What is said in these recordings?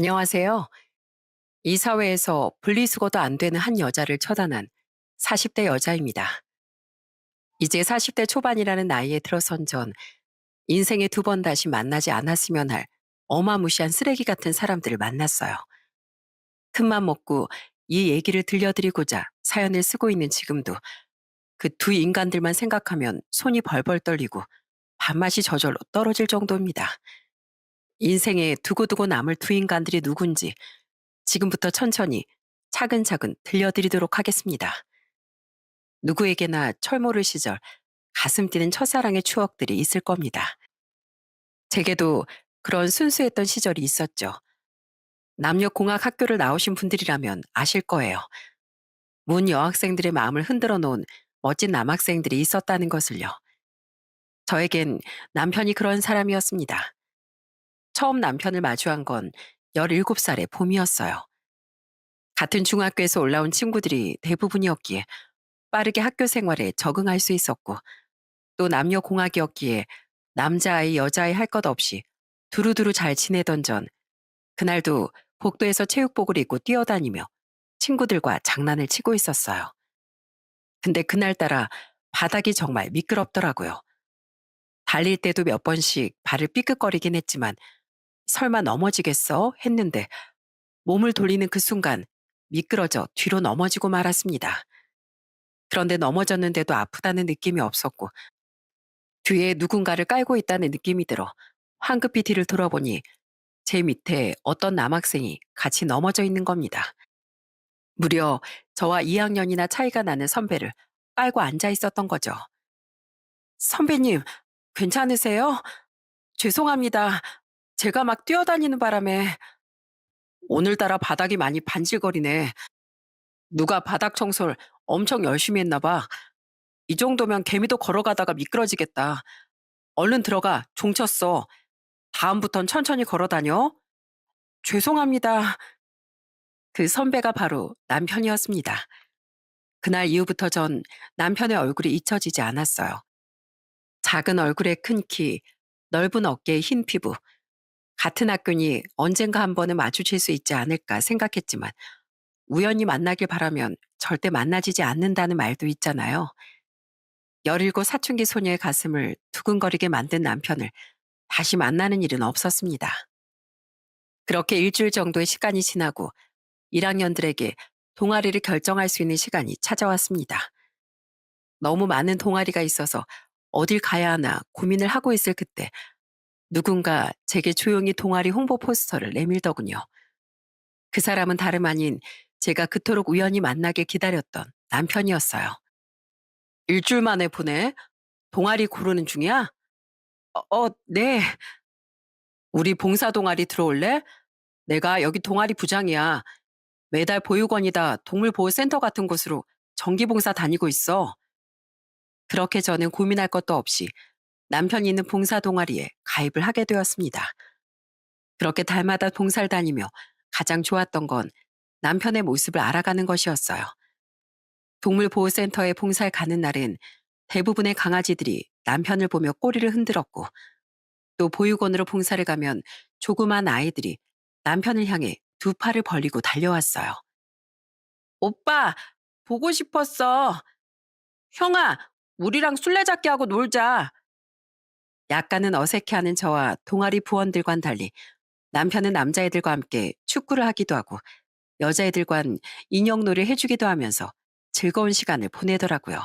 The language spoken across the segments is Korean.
안녕하세요. 이 사회에서 분리수거도 안 되는 한 여자를 처단한 40대 여자입니다. 이제 40대 초반이라는 나이에 들어선 전 인생에 두 번 다시 만나지 않았으면 할 어마무시한 쓰레기 같은 사람들을 만났어요. 큰맘 먹고 이 얘기를 들려드리고자 사연을 쓰고 있는 지금도 그 두 인간들만 생각하면 손이 벌벌 떨리고 밥맛이 저절로 떨어질 정도입니다. 인생에 두고두고 남을 두 인간들이 누군지 지금부터 천천히 차근차근 들려드리도록 하겠습니다. 누구에게나 철모를 시절 가슴 뛰는 첫사랑의 추억들이 있을 겁니다. 제게도 그런 순수했던 시절이 있었죠. 남녀공학 학교를 나오신 분들이라면 아실 거예요. 문 여학생들의 마음을 흔들어 놓은 멋진 남학생들이 있었다는 것을요. 저에겐 남편이 그런 사람이었습니다. 처음 남편을 마주한 건 17살의 봄이었어요. 같은 중학교에서 올라온 친구들이 대부분이었기에 빠르게 학교 생활에 적응할 수 있었고, 또 남녀공학이었기에 남자아이 여자아이 할 것 없이 두루두루 잘 지내던 전 그날도 복도에서 체육복을 입고 뛰어다니며 친구들과 장난을 치고 있었어요. 근데 그날따라 바닥이 정말 미끄럽더라고요. 달릴 때도 몇 번씩 발을 삐끗거리긴 했지만 설마 넘어지겠어? 했는데 몸을 돌리는 그 순간 미끄러져 뒤로 넘어지고 말았습니다. 그런데 넘어졌는데도 아프다는 느낌이 없었고 뒤에 누군가를 깔고 있다는 느낌이 들어 황급히 뒤를 돌아보니 제 밑에 어떤 남학생이 같이 넘어져 있는 겁니다. 무려 저와 2학년이나 차이가 나는 선배를 깔고 앉아 있었던 거죠. 선배님, 괜찮으세요? 죄송합니다. 제가 막 뛰어다니는 바람에 오늘따라 바닥이 많이 반질거리네. 누가 바닥 청소를 엄청 열심히 했나 봐. 이 정도면 개미도 걸어가다가 미끄러지겠다. 얼른 들어가. 종 쳤어. 다음부턴 천천히 걸어 다녀. 죄송합니다. 그 선배가 바로 남편이었습니다. 그날 이후부터 전 남편의 얼굴이 잊혀지지 않았어요. 작은 얼굴에 큰 키, 넓은 어깨에 흰 피부. 같은 학교니 언젠가 한 번은 마주칠 수 있지 않을까 생각했지만 우연히 만나길 바라면 절대 만나지지 않는다는 말도 있잖아요. 17 사춘기 소녀의 가슴을 두근거리게 만든 남편을 다시 만나는 일은 없었습니다. 그렇게 일주일 정도의 시간이 지나고 1학년들에게 동아리를 결정할 수 있는 시간이 찾아왔습니다. 너무 많은 동아리가 있어서 어딜 가야 하나 고민을 하고 있을 그때 누군가 제게 조용히 동아리 홍보 포스터를 내밀더군요. 그 사람은 다름 아닌 제가 그토록 우연히 만나길 기다렸던 남편이었어요. 일주일 만에 보내? 동아리 고르는 중이야? 네. 우리 봉사 동아리 들어올래? 내가 여기 동아리 부장이야. 매달 보육원이다 동물보호센터 같은 곳으로 정기봉사 다니고 있어. 그렇게 저는 고민할 것도 없이 남편이 있는 봉사 동아리에 가입을 하게 되었습니다. 그렇게 달마다 봉사를 다니며 가장 좋았던 건 남편의 모습을 알아가는 것이었어요. 동물보호센터에 봉사를 가는 날은 대부분의 강아지들이 남편을 보며 꼬리를 흔들었고 또 보육원으로 봉사를 가면 조그만 아이들이 남편을 향해 두 팔을 벌리고 달려왔어요. 오빠, 보고 싶었어. 형아, 우리랑 술래잡기 하고 놀자. 약간은 어색해하는 저와 동아리 부원들과는 달리 남편은 남자애들과 함께 축구를 하기도 하고 여자애들과는 인형놀이를 해주기도 하면서 즐거운 시간을 보내더라고요.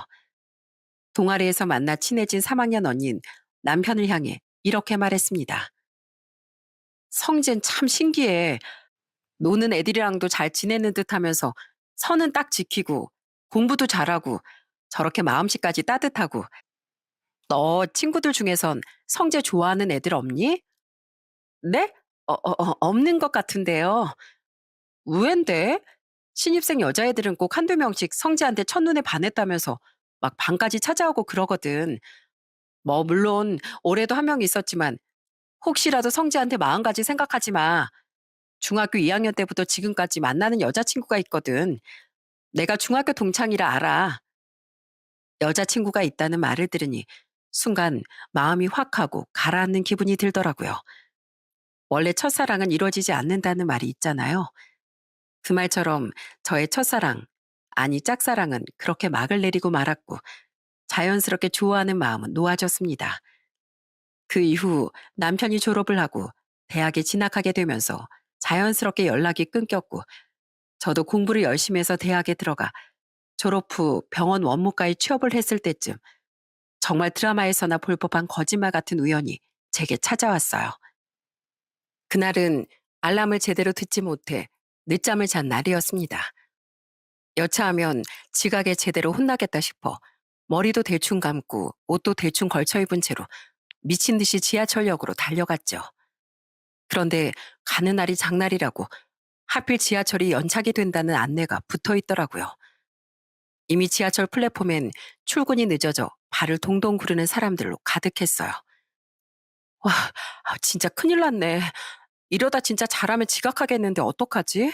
동아리에서 만나 친해진 3학년 언니는 남편을 향해 이렇게 말했습니다. 성재는 참 신기해. 노는 애들이랑도 잘 지내는 듯 하면서 선은 딱 지키고 공부도 잘하고 저렇게 마음씨까지 따뜻하고 너 친구들 중에선 성재 좋아하는 애들 없니? 네? 없는 것 같은데요. 의외인데? 신입생 여자애들은 꼭 한두 명씩 성재한테 첫눈에 반했다면서 막 방까지 찾아오고 그러거든. 뭐 물론 올해도 한 명 있었지만 혹시라도 성재한테 마음까지 생각하지 마. 중학교 2학년 때부터 지금까지 만나는 여자친구가 있거든. 내가 중학교 동창이라 알아. 여자친구가 있다는 말을 들으니 순간 마음이 확 하고 가라앉는 기분이 들더라고요. 원래 첫사랑은 이루어지지 않는다는 말이 있잖아요. 그 말처럼 저의 첫사랑, 아니 짝사랑은 그렇게 막을 내리고 말았고 자연스럽게 좋아하는 마음은 놓아졌습니다. 그 이후 남편이 졸업을 하고 대학에 진학하게 되면서 자연스럽게 연락이 끊겼고 저도 공부를 열심히 해서 대학에 들어가 졸업 후 병원 원무과에 취업을 했을 때쯤 정말 드라마에서나 볼 법한 거짓말 같은 우연이 제게 찾아왔어요. 그날은 알람을 제대로 듣지 못해 늦잠을 잔 날이었습니다. 여차하면 지각에 제대로 혼나겠다 싶어 머리도 대충 감고 옷도 대충 걸쳐 입은 채로 미친 듯이 지하철역으로 달려갔죠. 그런데 가는 날이 장날이라고 하필 지하철이 연착이 된다는 안내가 붙어 있더라고요. 이미 지하철 플랫폼엔 출근이 늦어져 발을 동동 구르는 사람들로 가득했어요. 와, 진짜 큰일 났네. 이러다 진짜 잘하면 지각하겠는데 어떡하지?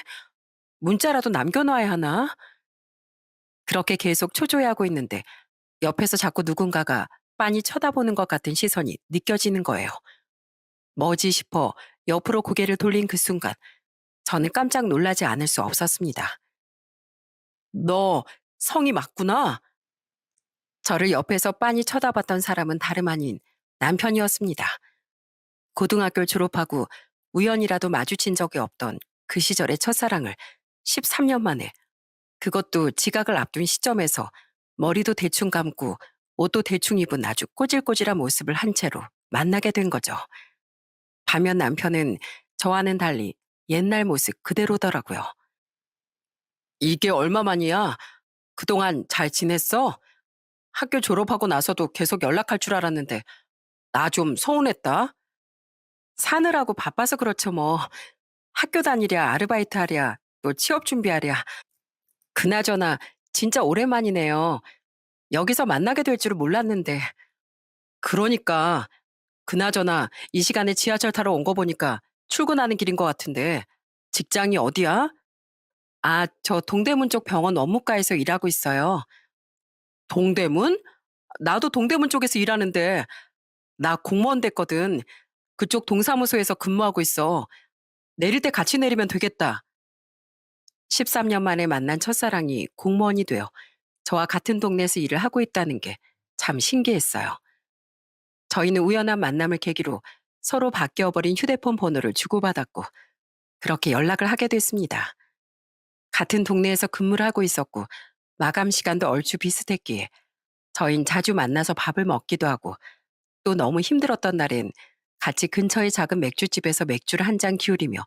문자라도 남겨놔야 하나? 그렇게 계속 초조해하고 있는데 옆에서 자꾸 누군가가 빤히 쳐다보는 것 같은 시선이 느껴지는 거예요. 뭐지 싶어 옆으로 고개를 돌린 그 순간 저는 깜짝 놀라지 않을 수 없었습니다. 너 성이 맞구나? 저를 옆에서 빤히 쳐다봤던 사람은 다름 아닌 남편이었습니다. 고등학교를 졸업하고 우연이라도 마주친 적이 없던 그 시절의 첫사랑을 13년 만에, 그것도 지각을 앞둔 시점에서 머리도 대충 감고 옷도 대충 입은 아주 꼬질꼬질한 모습을 한 채로 만나게 된 거죠. 반면 남편은 저와는 달리 옛날 모습 그대로더라고요. 이게 얼마만이야? 그동안 잘 지냈어? 학교 졸업하고 나서도 계속 연락할 줄 알았는데 나 좀 서운했다. 사느라고 바빠서 그렇죠 뭐. 학교 다니랴 아르바이트 하랴 또 취업 준비하랴. 그나저나 진짜 오랜만이네요. 여기서 만나게 될 줄은 몰랐는데. 그러니까 그나저나 이 시간에 지하철 타러 온 거 보니까 출근하는 길인 것 같은데 직장이 어디야? 아, 저 동대문 쪽 병원 업무과에서 일하고 있어요. 동대문? 나도 동대문 쪽에서 일하는데 나 공무원 됐거든. 그쪽 동사무소에서 근무하고 있어. 내릴 때 같이 내리면 되겠다. 13년 만에 만난 첫사랑이 공무원이 되어 저와 같은 동네에서 일을 하고 있다는 게 참 신기했어요. 저희는 우연한 만남을 계기로 서로 바뀌어버린 휴대폰 번호를 주고받았고 그렇게 연락을 하게 됐습니다. 같은 동네에서 근무를 하고 있었고 마감 시간도 얼추 비슷했기에 저흰 자주 만나서 밥을 먹기도 하고 또 너무 힘들었던 날엔 같이 근처의 작은 맥주집에서 맥주를 한 잔 기울이며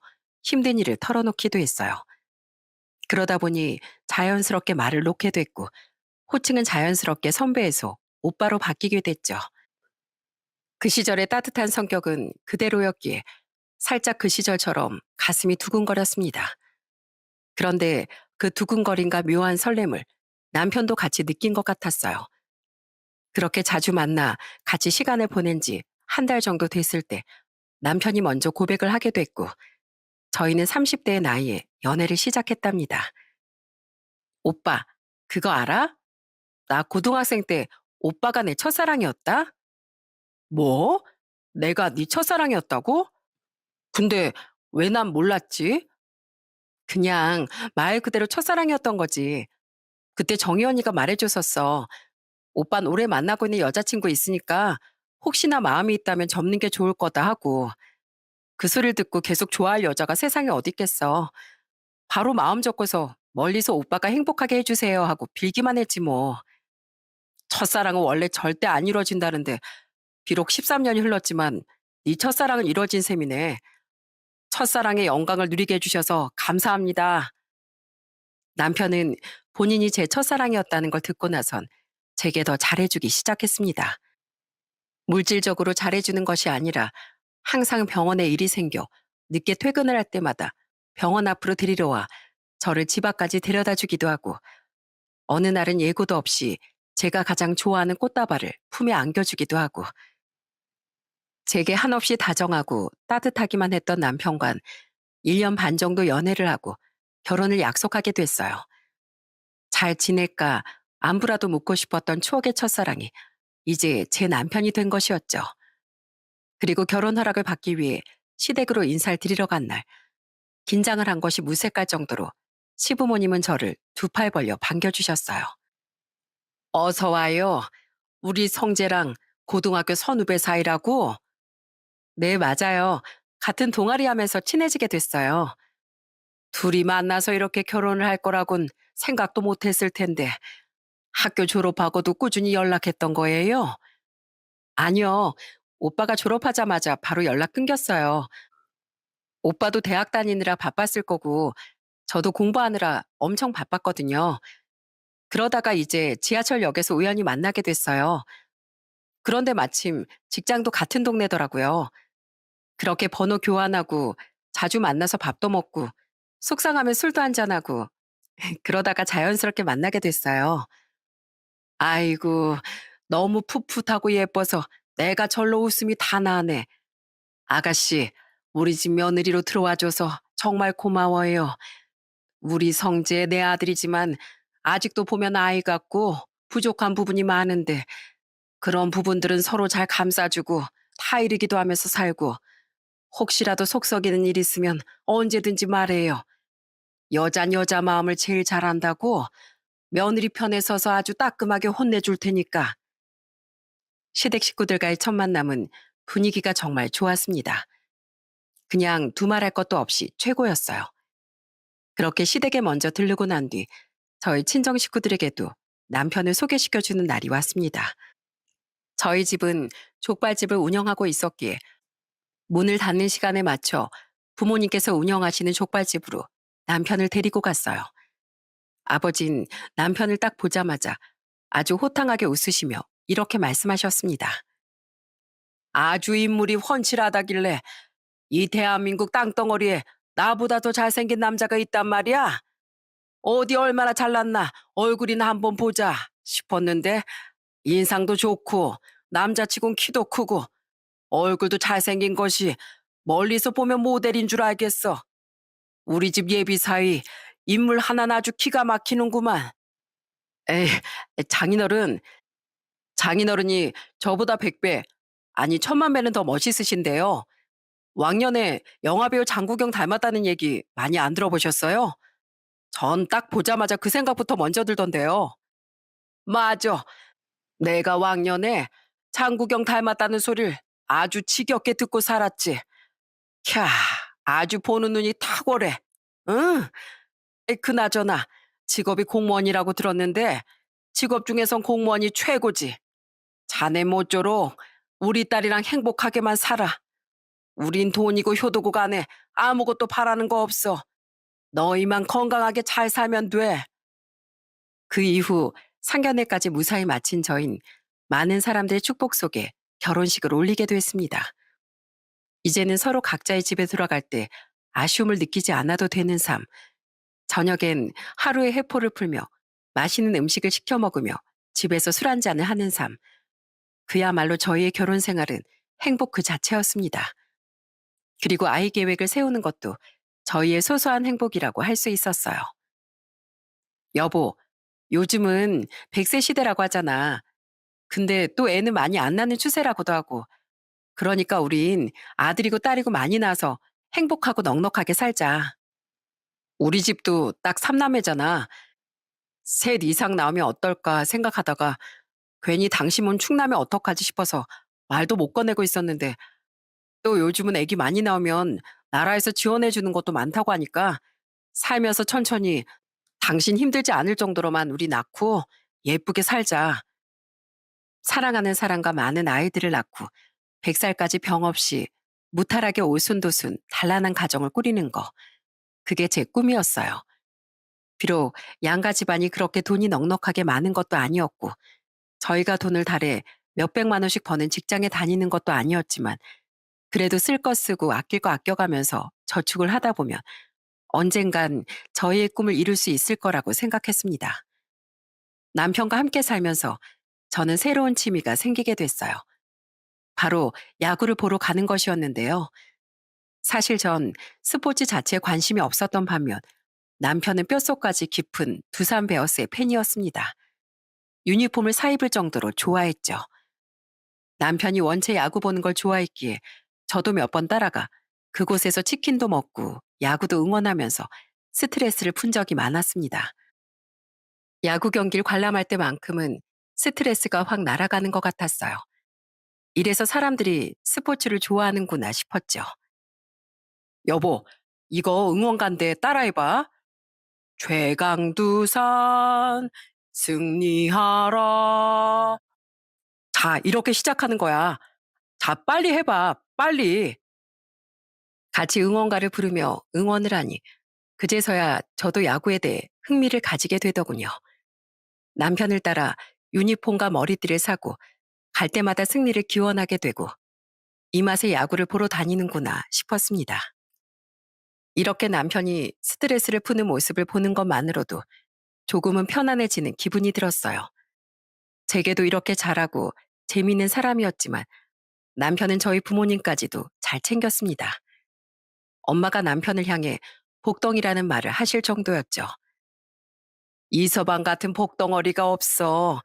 힘든 일을 털어놓기도 했어요. 그러다 보니 자연스럽게 말을 놓게 됐고 호칭은 자연스럽게 선배에서 오빠로 바뀌게 됐죠. 그 시절의 따뜻한 성격은 그대로였기에 살짝 그 시절처럼 가슴이 두근거렸습니다. 그런데 그 두근거림과 묘한 설렘을 남편도 같이 느낀 것 같았어요. 그렇게 자주 만나 같이 시간을 보낸 지 한 달 정도 됐을 때 남편이 먼저 고백을 하게 됐고 저희는 30대의 나이에 연애를 시작했답니다. 오빠, 그거 알아? 나 고등학생 때 오빠가 내 첫사랑이었다? 뭐? 내가 네 첫사랑이었다고? 근데 왜 난 몰랐지? 그냥 말 그대로 첫사랑이었던 거지. 그때 정희 언니가 말해줬었어. 오빤 오래 만나고 있는 여자친구 있으니까 혹시나 마음이 있다면 접는 게 좋을 거다 하고. 그 소리를 듣고 계속 좋아할 여자가 세상에 어디 있겠어. 바로 마음 접고서 멀리서 오빠가 행복하게 해주세요 하고 빌기만 했지 뭐. 첫사랑은 원래 절대 안 이루어진다는데 비록 13년이 흘렀지만 네 첫사랑은 이루어진 셈이네. 첫사랑의 영광을 누리게 해주셔서 감사합니다. 남편은 본인이 제 첫사랑이었다는 걸 듣고 나선 제게 더 잘해주기 시작했습니다. 물질적으로 잘해주는 것이 아니라 항상 병원에 일이 생겨 늦게 퇴근을 할 때마다 병원 앞으로 데리러 와 저를 집 앞까지 데려다 주기도 하고 어느 날은 예고도 없이 제가 가장 좋아하는 꽃다발을 품에 안겨주기도 하고 제게 한없이 다정하고 따뜻하기만 했던 남편과는 1년 반 정도 연애를 하고 결혼을 약속하게 됐어요. 잘 지낼까 안부라도 묻고 싶었던 추억의 첫사랑이 이제 제 남편이 된 것이었죠. 그리고 결혼 허락을 받기 위해 시댁으로 인사를 드리러 간 날, 긴장을 한 것이 무색할 정도로 시부모님은 저를 두 팔 벌려 반겨주셨어요. 어서 와요. 우리 성재랑 고등학교 선후배 사이라고? 네, 맞아요. 같은 동아리 하면서 친해지게 됐어요. 둘이 만나서 이렇게 결혼을 할 거라곤 생각도 못 했을 텐데 학교 졸업하고도 꾸준히 연락했던 거예요? 아니요. 오빠가 졸업하자마자 바로 연락 끊겼어요. 오빠도 대학 다니느라 바빴을 거고 저도 공부하느라 엄청 바빴거든요. 그러다가 이제 지하철역에서 우연히 만나게 됐어요. 그런데 마침 직장도 같은 동네더라고요. 그렇게 번호 교환하고 자주 만나서 밥도 먹고 속상하면 술도 한잔하고 그러다가 자연스럽게 만나게 됐어요. 아이고, 너무 풋풋하고 예뻐서 내가 절로 웃음이 다 나네. 아가씨, 우리 집 며느리로 들어와줘서 정말 고마워요. 우리 성재 내 아들이지만 아직도 보면 아이 같고 부족한 부분이 많은데 그런 부분들은 서로 잘 감싸주고 타이르기도 하면서 살고 혹시라도 속 썩이는 일 있으면 언제든지 말해요. 여잔 여자 마음을 제일 잘 안다고 며느리 편에 서서 아주 따끔하게 혼내줄 테니까. 시댁 식구들과의 첫 만남은 분위기가 정말 좋았습니다. 그냥 두말할 것도 없이 최고였어요. 그렇게 시댁에 먼저 들르고 난 뒤 저희 친정 식구들에게도 남편을 소개시켜주는 날이 왔습니다. 저희 집은 족발집을 운영하고 있었기에 문을 닫는 시간에 맞춰 부모님께서 운영하시는 족발집으로 남편을 데리고 갔어요. 아버진 남편을 딱 보자마자 아주 호탕하게 웃으시며 이렇게 말씀하셨습니다. 아주 인물이 훤칠하다길래 이 대한민국 땅덩어리에 나보다 더 잘생긴 남자가 있단 말이야. 어디 얼마나 잘났나 얼굴이나 한번 보자 싶었는데 인상도 좋고 남자치곤 키도 크고 얼굴도 잘생긴 것이 멀리서 보면 모델인 줄 알겠어. 우리 집 예비 사위 인물 하나는 아주 기가 막히는구만. 에이, 장인어른, 장인어른이 저보다 100배, 아니 1000만 배는 더 멋있으신데요. 왕년에 영화배우 장국영 닮았다는 얘기 많이 안 들어보셨어요? 전 딱 보자마자 그 생각부터 먼저 들던데요. 맞아. 내가 왕년에 장국영 닮았다는 소리를 아주 지겹게 듣고 살았지. 캬, 아주 보는 눈이 탁월해. 응? 그나저나 직업이 공무원이라고 들었는데 직업 중에선 공무원이 최고지. 자네 모쪼록 우리 딸이랑 행복하게만 살아. 우린 돈이고 효도고 간에 아무것도 바라는 거 없어. 너희만 건강하게 잘 살면 돼. 그 이후 상견례까지 무사히 마친 저흰 많은 사람들의 축복 속에 결혼식을 올리게 됐습니다. 이제는 서로 각자의 집에 들어갈 때 아쉬움을 느끼지 않아도 되는 삶. 저녁엔 하루의 회포를 풀며 맛있는 음식을 시켜 먹으며 집에서 술 한잔을 하는 삶. 그야말로 저희의 결혼 생활은 행복 그 자체였습니다. 그리고 아이 계획을 세우는 것도 저희의 소소한 행복이라고 할 수 있었어요. 여보, 요즘은 100세 시대라고 하잖아. 근데 또 애는 많이 안 낳는 추세라고도 하고. 그러니까 우린 아들이고 딸이고 많이 낳아서 행복하고 넉넉하게 살자. 우리 집도 딱 3남매잖아. 셋 이상 나오면 어떨까 생각하다가 괜히 당신은 축나면 어떡하지 싶어서 말도 못 꺼내고 있었는데 또 요즘은 애기 많이 나오면 나라에서 지원해 주는 것도 많다고 하니까 살면서 천천히 당신 힘들지 않을 정도로만 우리 낳고 예쁘게 살자. 사랑하는 사람과 많은 아이들을 낳고 100살까지 병 없이 무탈하게 오순도순 단란한 가정을 꾸리는 거. 그게 제 꿈이었어요. 비록 양가 집안이 그렇게 돈이 넉넉하게 많은 것도 아니었고 저희가 돈을 달에 몇백만 원씩 버는 직장에 다니는 것도 아니었지만 그래도 쓸 거 쓰고 아낄 거 아껴가면서 저축을 하다 보면 언젠간 저희의 꿈을 이룰 수 있을 거라고 생각했습니다. 남편과 함께 살면서 저는 새로운 취미가 생기게 됐어요. 바로 야구를 보러 가는 것이었는데요. 사실 전 스포츠 자체에 관심이 없었던 반면 남편은 뼛속까지 깊은 두산 베어스의 팬이었습니다. 유니폼을 사입을 정도로 좋아했죠. 남편이 원체 야구 보는 걸 좋아했기에 저도 몇 번 따라가 그곳에서 치킨도 먹고 야구도 응원하면서 스트레스를 푼 적이 많았습니다. 야구 경기를 관람할 때만큼은 스트레스가 확 날아가는 것 같았어요. 이래서 사람들이 스포츠를 좋아하는구나 싶었죠. 여보, 이거 응원가인데 따라해봐. 최강두산 승리하라. 자, 이렇게 시작하는 거야. 자, 빨리 해봐. 빨리. 같이 응원가를 부르며 응원을 하니 그제서야 저도 야구에 대해 흥미를 가지게 되더군요. 남편을 따라 유니폼과 머리띠를 사고 갈 때마다 승리를 기원하게 되고 이 맛에 야구를 보러 다니는구나 싶었습니다. 이렇게 남편이 스트레스를 푸는 모습을 보는 것만으로도 조금은 편안해지는 기분이 들었어요. 제게도 이렇게 잘하고 재미있는 사람이었지만 남편은 저희 부모님까지도 잘 챙겼습니다. 엄마가 남편을 향해 복덩이라는 말을 하실 정도였죠. 이서방 같은 복덩어리가 없어.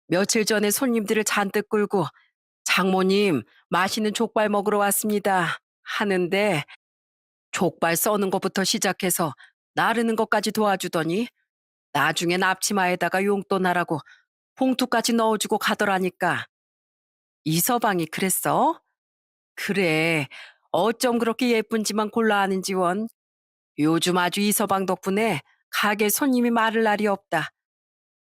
며칠 전에 손님들을 잔뜩 끌고 장모님 맛있는 족발 먹으러 왔습니다 하는데 족발 써는 것부터 시작해서 나르는 것까지 도와주더니 나중엔 앞치마에다가 용돈 하라고 봉투까지 넣어주고 가더라니까. 이서방이 그랬어? 그래. 어쩜 그렇게 예쁜지만 골라 아는지 원. 요즘 아주 이서방 덕분에 가게 손님이 마를 날이 없다.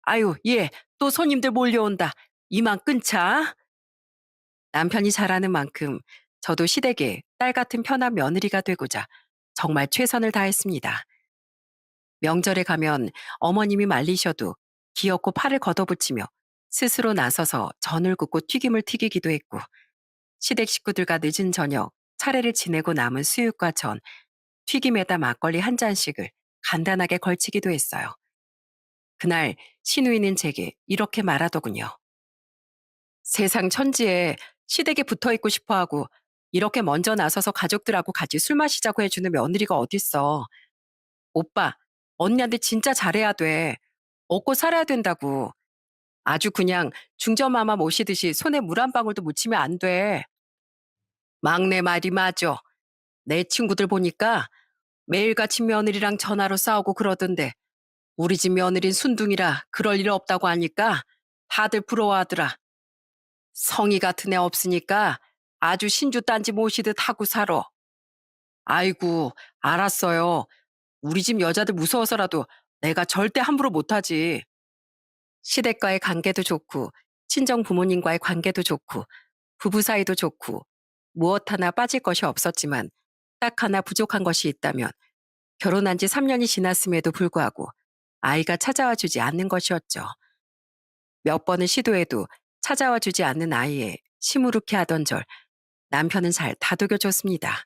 아유, 예, 또 손님들 몰려온다. 이만 끊자. 남편이 잘하는 만큼 저도 시댁에 딸 같은 편한 며느리가 되고자 정말 최선을 다했습니다. 명절에 가면 어머님이 말리셔도 기어코 팔을 걷어붙이며 스스로 나서서 전을 굽고 튀김을 튀기기도 했고 시댁 식구들과 늦은 저녁 차례를 지내고 남은 수육과 전, 튀김에다 막걸리 한 잔씩을 간단하게 걸치기도 했어요. 그날 시누이는 제게 이렇게 말하더군요. 세상 천지에 시댁에 붙어 있고 싶어 하고 이렇게 먼저 나서서 가족들하고 같이 술 마시자고 해주는 며느리가 어딨어. 오빠, 언니한테 진짜 잘해야 돼. 먹고 살아야 된다고. 아주 그냥 중저마마 모시듯이 손에 물 한 방울도 묻히면 안 돼. 막내 말이 맞아. 내 친구들 보니까 매일같이 며느리랑 전화로 싸우고 그러던데 우리 집 며느린 순둥이라 그럴 일 없다고 하니까 다들 부러워하더라. 성의 같은 애 없으니까 아주 신주 딴지 모시듯 하고 살아. 아이고, 알았어요. 우리 집 여자들 무서워서라도 내가 절대 함부로 못하지. 시댁과의 관계도 좋고, 친정 부모님과의 관계도 좋고, 부부 사이도 좋고, 무엇 하나 빠질 것이 없었지만, 딱 하나 부족한 것이 있다면, 결혼한 지 3년이 지났음에도 불구하고, 아이가 찾아와 주지 않는 것이었죠. 몇 번을 시도해도 찾아와 주지 않는 아이에 시무룩해 하던 절, 남편은 잘 다독여줬습니다.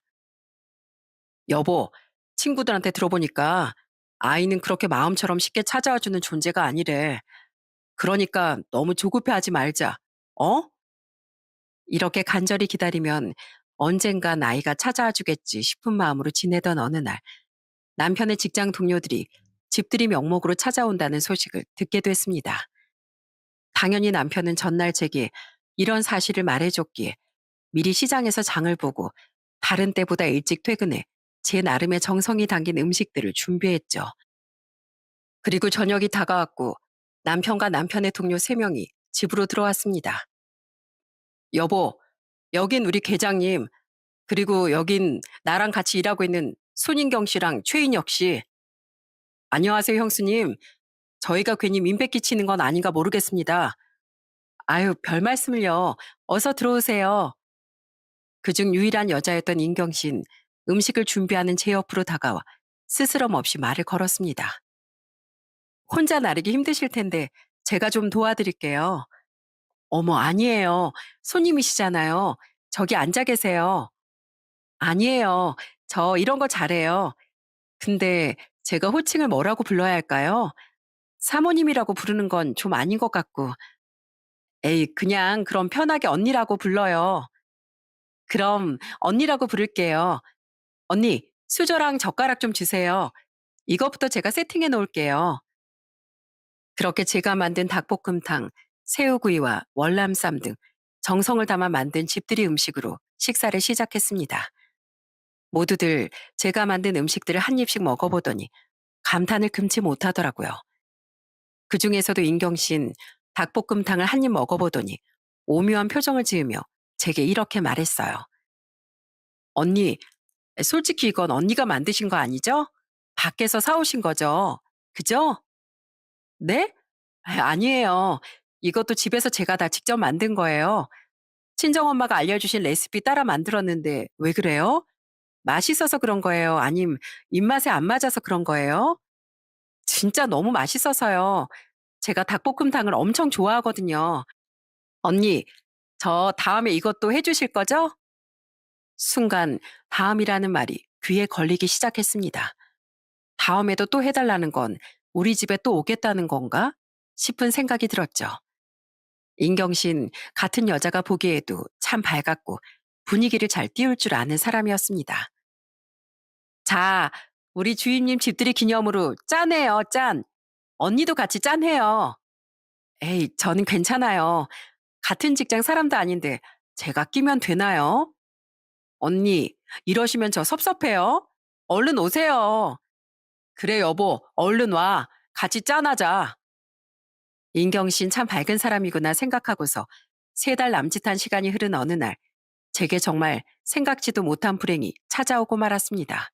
여보, 친구들한테 들어보니까 아이는 그렇게 마음처럼 쉽게 찾아와 주는 존재가 아니래. 그러니까 너무 조급해하지 말자. 어? 이렇게 간절히 기다리면 언젠간 아이가 찾아와 주겠지 싶은 마음으로 지내던 어느 날 남편의 직장 동료들이 집들이 명목으로 찾아온다는 소식을 듣게 됐습니다. 당연히 남편은 전날 제게 이런 사실을 말해줬기에 미리 시장에서 장을 보고 다른 때보다 일찍 퇴근해 제 나름의 정성이 담긴 음식들을 준비했죠. 그리고 저녁이 다가왔고 남편과 남편의 동료 3명이 집으로 들어왔습니다. 여보, 여긴 우리 계장님, 그리고 여긴 나랑 같이 일하고 있는 손인경 씨랑 최인혁 씨. 안녕하세요, 형수님. 저희가 괜히 민폐 끼치는 건 아닌가 모르겠습니다. 아유, 별 말씀을요. 어서 들어오세요. 그중 유일한 여자였던 인경 씨는 음식을 준비하는 제 옆으로 다가와 스스럼 없이 말을 걸었습니다. 혼자 나르기 힘드실 텐데 제가 좀 도와드릴게요. 어머, 아니에요. 손님이시잖아요. 저기 앉아 계세요. 아니에요. 저 이런 거 잘해요. 근데 제가 호칭을 뭐라고 불러야 할까요? 사모님이라고 부르는 건 좀 아닌 것 같고. 에이, 그냥 그럼 편하게 언니라고 불러요. 그럼 언니라고 부를게요. 언니, 수저랑 젓가락 좀 주세요. 이것부터 제가 세팅해 놓을게요. 그렇게 제가 만든 닭볶음탕, 새우구이와 월남쌈 등 정성을 담아 만든 집들이 음식으로 식사를 시작했습니다. 모두들 제가 만든 음식들을 한 입씩 먹어보더니 감탄을 금치 못하더라고요. 그중에서도 인경신 닭볶음탕을 한 입 먹어보더니 오묘한 표정을 지으며 제게 이렇게 말했어요. 언니, 솔직히 이건 언니가 만드신 거 아니죠? 밖에서 사오신 거죠? 그죠? 네? 아니에요. 이것도 집에서 제가 다 직접 만든 거예요. 친정엄마가 알려주신 레시피 따라 만들었는데 왜 그래요? 맛있어서 그런 거예요? 아님 입맛에 안 맞아서 그런 거예요? 진짜 너무 맛있어서요. 제가 닭볶음탕을 엄청 좋아하거든요. 언니, 저 다음에 이것도 해주실 거죠? 순간 다음이라는 말이 귀에 걸리기 시작했습니다. 다음에도 또 해달라는 건 우리 집에 또 오겠다는 건가? 싶은 생각이 들었죠. 인경신 같은 여자가 보기에도 참 밝았고 분위기를 잘 띄울 줄 아는 사람이었습니다. 자, 우리 주임님 집들이 기념으로 짠해요, 짠. 언니도 같이 짠해요. 에이, 저는 괜찮아요. 같은 직장 사람도 아닌데 제가 끼면 되나요? 언니, 이러시면 저 섭섭해요. 얼른 오세요. 그래, 여보, 얼른 와. 같이 짠하자. 인경신 참 밝은 사람이구나 생각하고서 3달 남짓한 시간이 흐른 어느 날, 제게 정말 생각지도 못한 불행이 찾아오고 말았습니다.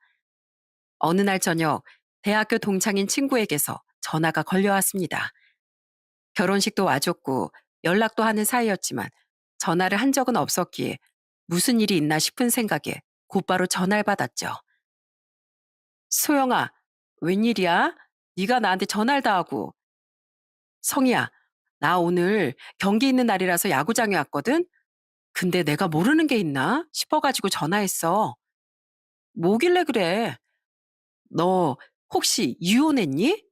어느 날 저녁, 대학교 동창인 친구에게서 전화가 걸려왔습니다. 결혼식도 와줬고 연락도 하는 사이였지만 전화를 한 적은 없었기에 무슨 일이 있나 싶은 생각에 곧바로 전화를 받았죠. 소영아, 웬일이야? 네가 나한테 전화를 다 하고. 성희야, 나 오늘 경기 있는 날이라서 야구장에 왔거든? 근데 내가 모르는 게 있나 싶어가지고 전화했어. 뭐길래 그래? 너 혹시 이혼했니?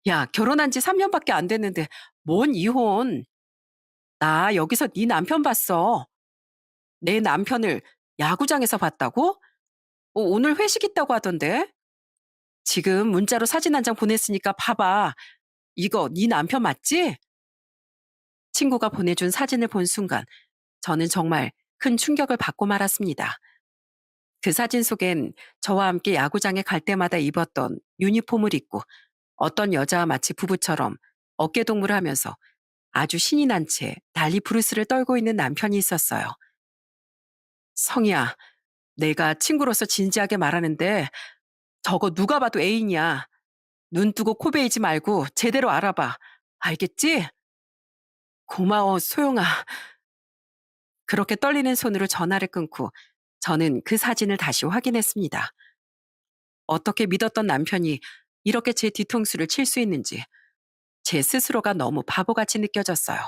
야, 결혼한 지 3년밖에 안 됐는데 뭔 이혼? 나 여기서 네 남편 봤어. 내 남편을 야구장에서 봤다고? 오늘 회식 있다고 하던데? 지금 문자로 사진 한 장 보냈으니까 봐봐. 이거 네 남편 맞지? 친구가 보내준 사진을 본 순간 저는 정말 큰 충격을 받고 말았습니다. 그 사진 속엔 저와 함께 야구장에 갈 때마다 입었던 유니폼을 입고 어떤 여자와 마치 부부처럼 어깨동무를 하면서 아주 신이 난 채 난리 부르스를 떨고 있는 남편이 있었어요. 성희야, 내가 친구로서 진지하게 말하는데 저거 누가 봐도 애인이야. 눈 뜨고 코 베이지 말고 제대로 알아봐. 알겠지? 고마워, 소영아. 그렇게 떨리는 손으로 전화를 끊고 저는 그 사진을 다시 확인했습니다. 어떻게 믿었던 남편이 이렇게 제 뒤통수를 칠 수 있는지 제 스스로가 너무 바보같이 느껴졌어요.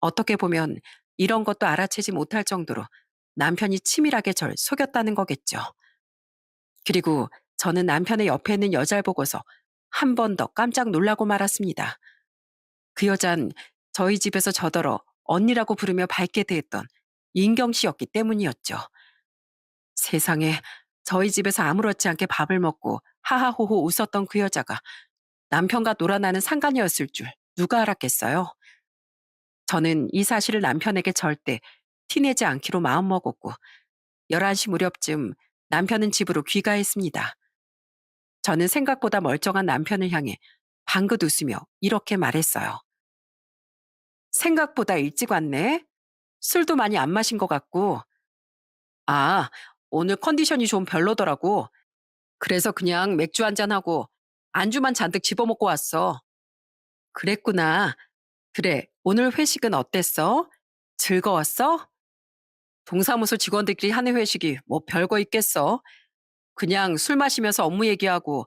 어떻게 보면 이런 것도 알아채지 못할 정도로 남편이 치밀하게 절 속였다는 거겠죠. 그리고 저는 남편의 옆에 있는 여자를 보고서 한 번 더 깜짝 놀라고 말았습니다. 그 여잔 저희 집에서 저더러 언니라고 부르며 밝게 대했던 인경 씨였기 때문이었죠. 세상에, 저희 집에서 아무렇지 않게 밥을 먹고 하하호호 웃었던 그 여자가 남편과 놀아나는 상간녀였을 줄 누가 알았겠어요? 저는 이 사실을 남편에게 절대 티내지 않기로 마음먹었고 11시 무렵쯤 남편은 집으로 귀가했습니다. 저는 생각보다 멀쩡한 남편을 향해 방긋 웃으며 이렇게 말했어요. 생각보다 일찍 왔네. 술도 많이 안 마신 것 같고. 아, 오늘 컨디션이 좀 별로더라고. 그래서 그냥 맥주 한잔하고 안주만 잔뜩 집어먹고 왔어. 그랬구나. 그래, 오늘 회식은 어땠어? 즐거웠어? 동사무소 직원들끼리 하는 회식이 뭐 별거 있겠어? 그냥 술 마시면서 업무 얘기하고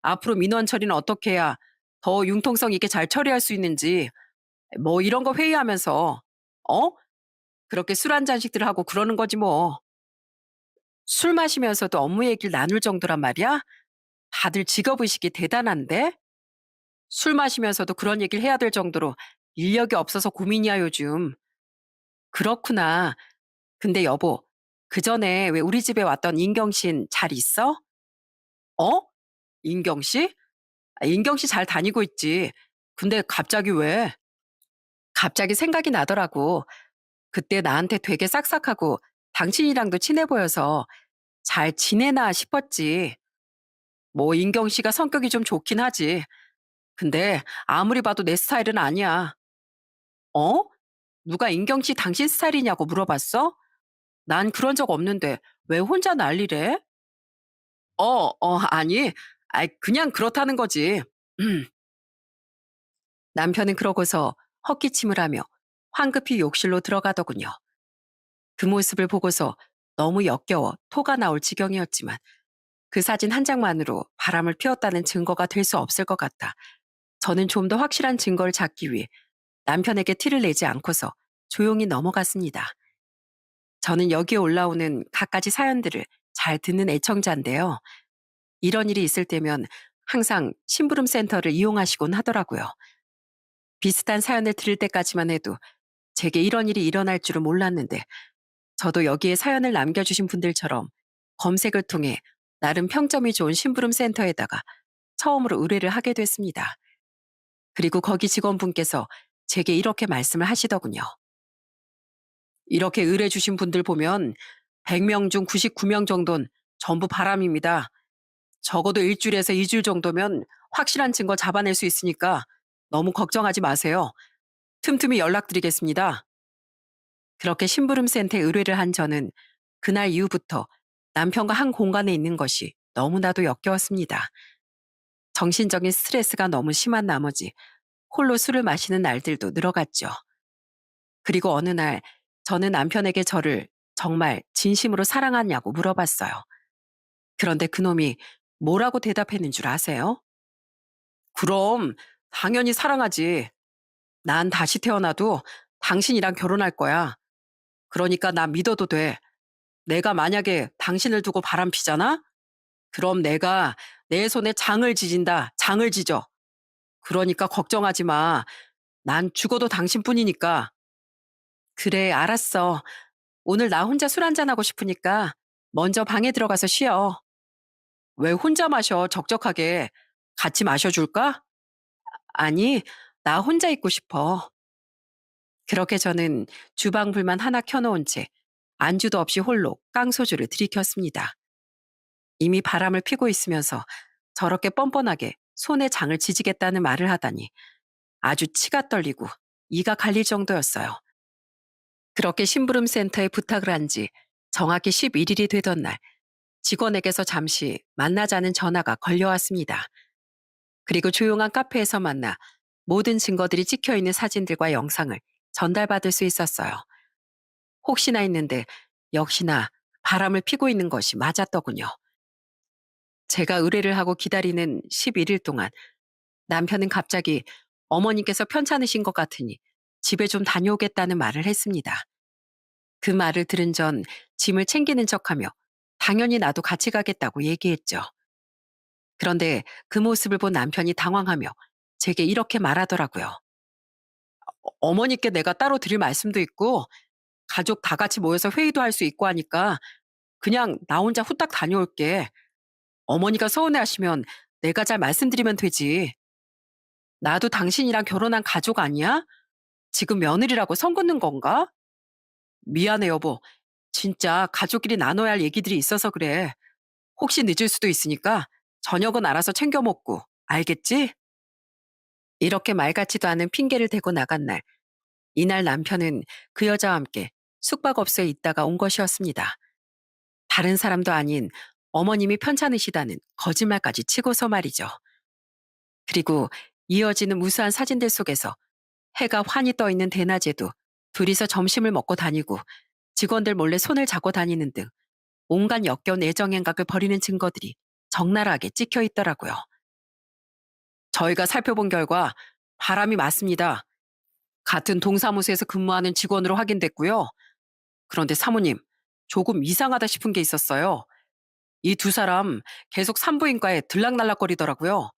앞으로 민원 처리는 어떻게 해야 더 융통성 있게 잘 처리할 수 있는지 뭐 이런 거 회의하면서 어? 그렇게 술 한 잔씩들 하고 그러는 거지 뭐. 술 마시면서도 업무 얘기를 나눌 정도란 말이야? 다들 직업의식이 대단한데? 술 마시면서도 그런 얘기를 해야 될 정도로 인력이 없어서 고민이야 요즘. 그렇구나. 근데 여보, 그 전에 왜 우리 집에 왔던 인경신 잘 있어? 어? 인경씨? 인경씨 잘 다니고 있지. 근데 갑자기 왜? 갑자기 생각이 나더라고. 그때 나한테 되게 싹싹하고 당신이랑도 친해 보여서 잘 지내나 싶었지. 뭐 인경 씨가 성격이 좀 좋긴 하지. 근데 아무리 봐도 내 스타일은 아니야. 어? 누가 인경 씨 당신 스타일이냐고 물어봤어? 난 그런 적 없는데 왜 혼자 난리래? 아니. 그냥 그렇다는 거지. 음. 남편은 그러고서 헛기침을 하며 황급히 욕실로 들어가더군요. 그 모습을 보고서 너무 역겨워 토가 나올 지경이었지만 그 사진 한 장만으로 바람을 피웠다는 증거가 될 수 없을 것 같아 저는 좀 더 확실한 증거를 찾기 위해 남편에게 티를 내지 않고서 조용히 넘어갔습니다. 저는 여기에 올라오는 갖가지 사연들을 잘 듣는 애청자인데요. 이런 일이 있을 때면 항상 심부름 센터를 이용하시곤 하더라고요. 비슷한 사연을 들을 때까지만 해도 제게 이런 일이 일어날 줄은 몰랐는데 저도 여기에 사연을 남겨주신 분들처럼 검색을 통해 나름 평점이 좋은 심부름 센터에다가 처음으로 의뢰를 하게 됐습니다. 그리고 거기 직원분께서 제게 이렇게 말씀을 하시더군요. 이렇게 의뢰 주신 분들 보면 100명 중 99명 정도는 전부 바람입니다. 적어도 일주일에서 2주일 정도면 확실한 증거 잡아낼 수 있으니까 너무 걱정하지 마세요. 틈틈이 연락드리겠습니다. 그렇게 심부름센터에 의뢰를 한 저는 그날 이후부터 남편과 한 공간에 있는 것이 너무나도 역겨웠습니다. 정신적인 스트레스가 너무 심한 나머지 홀로 술을 마시는 날들도 늘어갔죠. 그리고 어느 날 저는 남편에게 저를 정말 진심으로 사랑하냐고 물어봤어요. 그런데 그놈이 뭐라고 대답했는 줄 아세요? 그럼 당연히 사랑하지. 난 다시 태어나도 당신이랑 결혼할 거야. 그러니까 나 믿어도 돼. 내가 만약에 당신을 두고 바람피잖아? 그럼 내가 내 손에 장을 지진다. 장을 지져. 그러니까 걱정하지 마. 난 죽어도 당신뿐이니까. 그래, 알았어. 오늘 나 혼자 술 한잔하고 싶으니까 먼저 방에 들어가서 쉬어. 왜 혼자 마셔, 적적하게. 같이 마셔줄까? 아니, 나 혼자 있고 싶어. 그렇게 저는 주방 불만 하나 켜놓은 채 안주도 없이 홀로 깡소주를 들이켰습니다. 이미 바람을 피고 있으면서 저렇게 뻔뻔하게 손에 장을 지지겠다는 말을 하다니 아주 치가 떨리고 이가 갈릴 정도였어요. 그렇게 심부름센터에 부탁을 한 지 정확히 11일이 되던 날 직원에게서 잠시 만나자는 전화가 걸려왔습니다. 그리고 조용한 카페에서 만나 모든 증거들이 찍혀있는 사진들과 영상을 전달받을 수 있었어요. 혹시나 했는데 역시나 바람을 피고 있는 것이 맞았더군요. 제가 의뢰를 하고 기다리는 11일 동안 남편은 갑자기 어머님께서 편찮으신 것 같으니 집에 좀 다녀오겠다는 말을 했습니다. 그 말을 들은 전 짐을 챙기는 척하며 당연히 나도 같이 가겠다고 얘기했죠. 그런데 그 모습을 본 남편이 당황하며 제게 이렇게 말하더라고요. 어머니께 내가 따로 드릴 말씀도 있고 가족 다 같이 모여서 회의도 할 수 있고 하니까 그냥 나 혼자 후딱 다녀올게. 어머니가 서운해하시면 내가 잘 말씀드리면 되지. 나도 당신이랑 결혼한 가족 아니야? 지금 며느리라고 선 긋는 건가? 미안해 여보. 진짜 가족끼리 나눠야 할 얘기들이 있어서 그래. 혹시 늦을 수도 있으니까 저녁은 알아서 챙겨 먹고. 알겠지? 이렇게 말 같지도 않은 핑계를 대고 나간 날, 이날 남편은 그 여자와 함께 숙박업소에 있다가 온 것이었습니다. 다른 사람도 아닌 어머님이 편찮으시다는 거짓말까지 치고서 말이죠. 그리고 이어지는 무수한 사진들 속에서 해가 환히 떠 있는 대낮에도 둘이서 점심을 먹고 다니고 직원들 몰래 손을 잡고 다니는 등 온갖 역겨운 애정 행각을 벌이는 증거들이 적나라하게 찍혀 있더라고요. 저희가 살펴본 결과 바람이 맞습니다. 같은 동사무소에서 근무하는 직원으로 확인됐고요. 그런데 사모님, 조금 이상하다 싶은 게 있었어요. 이 두 사람 계속 산부인과에 들락날락거리더라고요.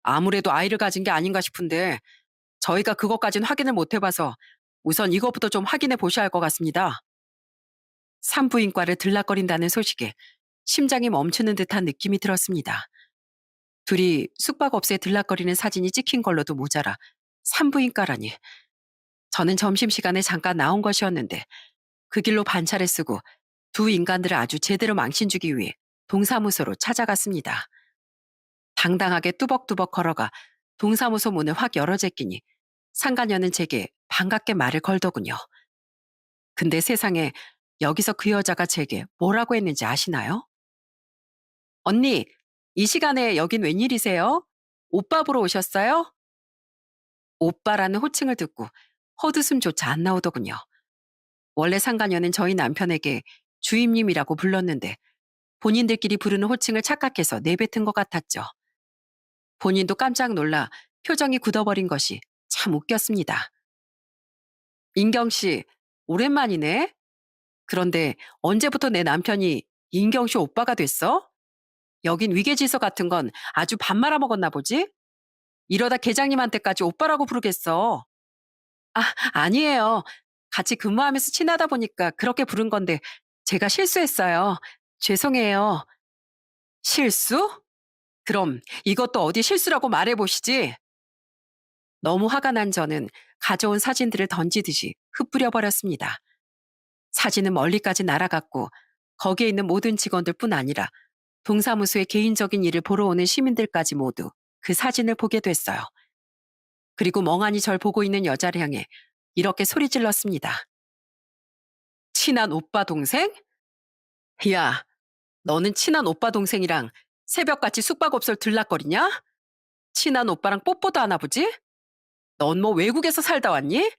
아무래도 아이를 가진 게 아닌가 싶은데 저희가 그것까진 확인을 못 해봐서 우선 이것부터 좀 확인해 보셔야 할 것 같습니다. 산부인과를 들락거린다는 소식에 심장이 멈추는 듯한 느낌이 들었습니다. 둘이 숙박업소에 들락거리는 사진이 찍힌 걸로도 모자라 산부인과라니. 저는 점심시간에 잠깐 나온 것이었는데 그 길로 반차를 쓰고 두 인간들을 아주 제대로 망신주기 위해 동사무소로 찾아갔습니다. 당당하게 뚜벅뚜벅 걸어가 동사무소 문을 확 열어 제끼니 상간녀는 제게 반갑게 말을 걸더군요. 근데 세상에 여기서 그 여자가 제게 뭐라고 했는지 아시나요? 언니, 이 시간에 여긴 웬일이세요? 오빠 보러 오셨어요? 오빠라는 호칭을 듣고 헛웃음조차 안 나오더군요. 원래 상간녀는 저희 남편에게 주임님이라고 불렀는데 본인들끼리 부르는 호칭을 착각해서 내뱉은 것 같았죠. 본인도 깜짝 놀라 표정이 굳어버린 것이 참 웃겼습니다. 인경 씨, 오랜만이네? 그런데 언제부터 내 남편이 인경 씨 오빠가 됐어? 여긴 위계질서 같은 건 아주 밥 말아먹었나 보지? 이러다 계장님한테까지 오빠라고 부르겠어. 아, 아니에요. 같이 근무하면서 친하다 보니까 그렇게 부른 건데 제가 실수했어요. 죄송해요. 실수? 그럼 이것도 어디 실수라고 말해보시지. 너무 화가 난 저는 가져온 사진들을 던지듯이 흩뿌려 버렸습니다. 사진은 멀리까지 날아갔고 거기에 있는 모든 직원들뿐 아니라 동사무소의 개인적인 일을 보러 오는 시민들까지 모두 그 사진을 보게 됐어요. 그리고 멍하니 절 보고 있는 여자를 향해 이렇게 소리 질렀습니다. 친한 오빠 동생? 야, 너는 친한 오빠 동생이랑 새벽같이 숙박업소를 들락거리냐? 친한 오빠랑 뽀뽀도 하나 보지? 넌 뭐 외국에서 살다 왔니?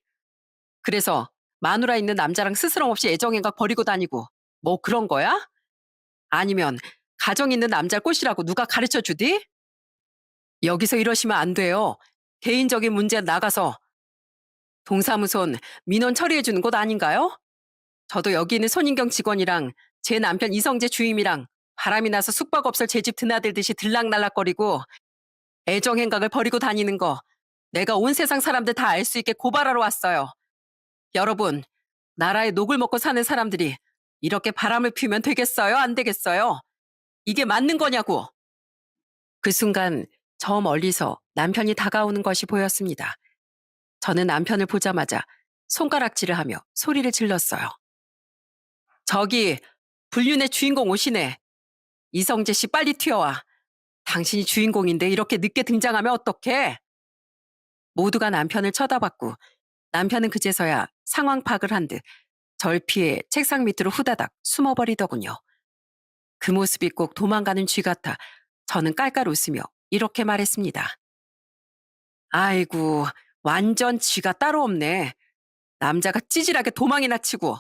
그래서 마누라 있는 남자랑 스스럼 없이 애정행각 버리고 다니고 뭐 그런 거야? 아니면 가정 있는 남자를 꼬시라고 누가 가르쳐 주디? 여기서 이러시면 안 돼요. 개인적인 문제 나가서 동사무소는 민원 처리해 주는 곳 아닌가요? 저도 여기 있는 손인경 직원이랑 제 남편 이성재 주임이랑 바람이 나서 숙박업소를 제 집 드나들듯이 들락날락거리고 애정행각을 버리고 다니는 거 내가 온 세상 사람들 다 알 수 있게 고발하러 왔어요. 여러분, 나라에 녹을 먹고 사는 사람들이 이렇게 바람을 피우면 되겠어요? 안 되겠어요? 이게 맞는 거냐고. 그 순간 저 멀리서 남편이 다가오는 것이 보였습니다. 저는 남편을 보자마자 손가락질을 하며 소리를 질렀어요. 저기, 불륜의 주인공 오시네. 이성재 씨 빨리 튀어와. 당신이 주인공인데 이렇게 늦게 등장하면 어떡해? 모두가 남편을 쳐다봤고 남편은 그제서야 상황 파악을 한 듯 절 피해 책상 밑으로 후다닥 숨어버리더군요. 그 모습이 꼭 도망가는 쥐 같아 저는 깔깔 웃으며 이렇게 말했습니다. 아이고, 완전 쥐가 따로 없네. 남자가 찌질하게 도망이나 치고.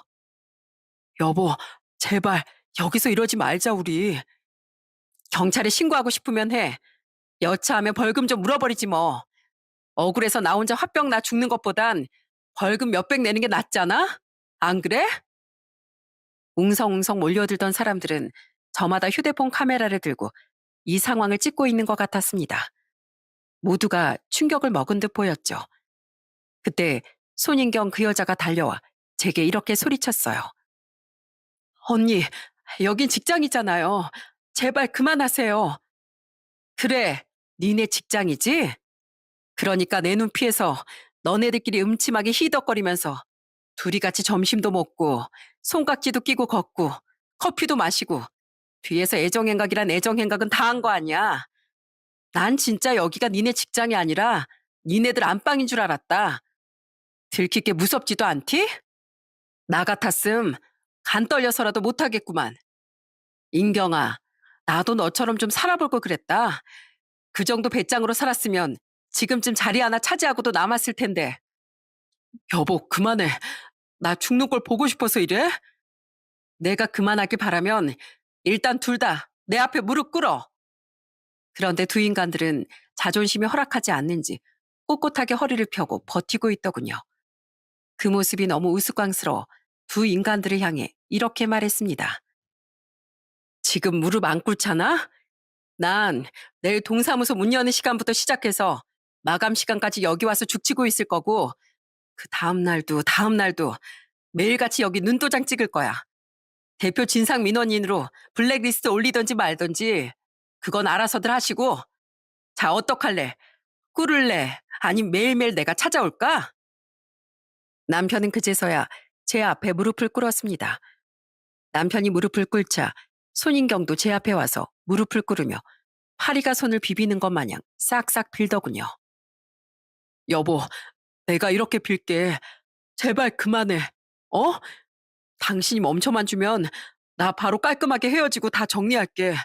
여보, 제발 여기서 이러지 말자 우리. 경찰에 신고하고 싶으면 해. 여차하면 벌금 좀 물어버리지 뭐. 억울해서 나 혼자 화병 나 죽는 것보단 벌금 몇백 내는 게 낫잖아? 안 그래? 웅성웅성 몰려들던 사람들은 저마다 휴대폰 카메라를 들고 이 상황을 찍고 있는 것 같았습니다. 모두가 충격을 먹은 듯 보였죠. 그때 손인경 그 여자가 달려와 제게 이렇게 소리쳤어요. 언니, 여긴 직장이잖아요. 제발 그만하세요. 그래, 니네 직장이지? 그러니까 내 눈 피해서 너네들끼리 음침하게 히덕거리면서 둘이 같이 점심도 먹고 손깍지도 끼고 걷고 커피도 마시고 뒤에서 애정행각이란 애정행각은 다 한 거 아니야. 난 진짜 여기가 니네 직장이 아니라 니네들 안방인 줄 알았다. 들킬 게 무섭지도 않디? 나 같았음 간 떨려서라도 못하겠구만. 인경아, 나도 너처럼 좀 살아볼 걸 그랬다. 그 정도 배짱으로 살았으면 지금쯤 자리 하나 차지하고도 남았을 텐데. 여보, 그만해. 나 죽는 걸 보고 싶어서 이래? 내가 그만하길 바라면 일단 둘 다 내 앞에 무릎 꿇어. 그런데 두 인간들은 자존심이 허락하지 않는지 꼿꼿하게 허리를 펴고 버티고 있더군요. 그 모습이 너무 우스꽝스러워 두 인간들을 향해 이렇게 말했습니다. 지금 무릎 안 꿇잖아? 난 내일 동사무소 문 여는 시간부터 시작해서 마감 시간까지 여기 와서 죽치고 있을 거고 그 다음 날도 매일같이 여기 눈도장 찍을 거야. 대표 진상 민원인으로 블랙리스트 올리던지 말던지 그건 알아서들 하시고 자 어떡할래? 꿇을래? 아님 매일매일 내가 찾아올까? 남편은 그제서야 제 앞에 무릎을 꿇었습니다. 남편이 무릎을 꿇자 손인경도 제 앞에 와서 무릎을 꿇으며 파리가 손을 비비는 것 마냥 싹싹 빌더군요. 여보, 내가 이렇게 빌게. 제발 그만해. 어? 당신이 멈춰만 주면 나 바로 깔끔하게 헤어지고 다 정리할게.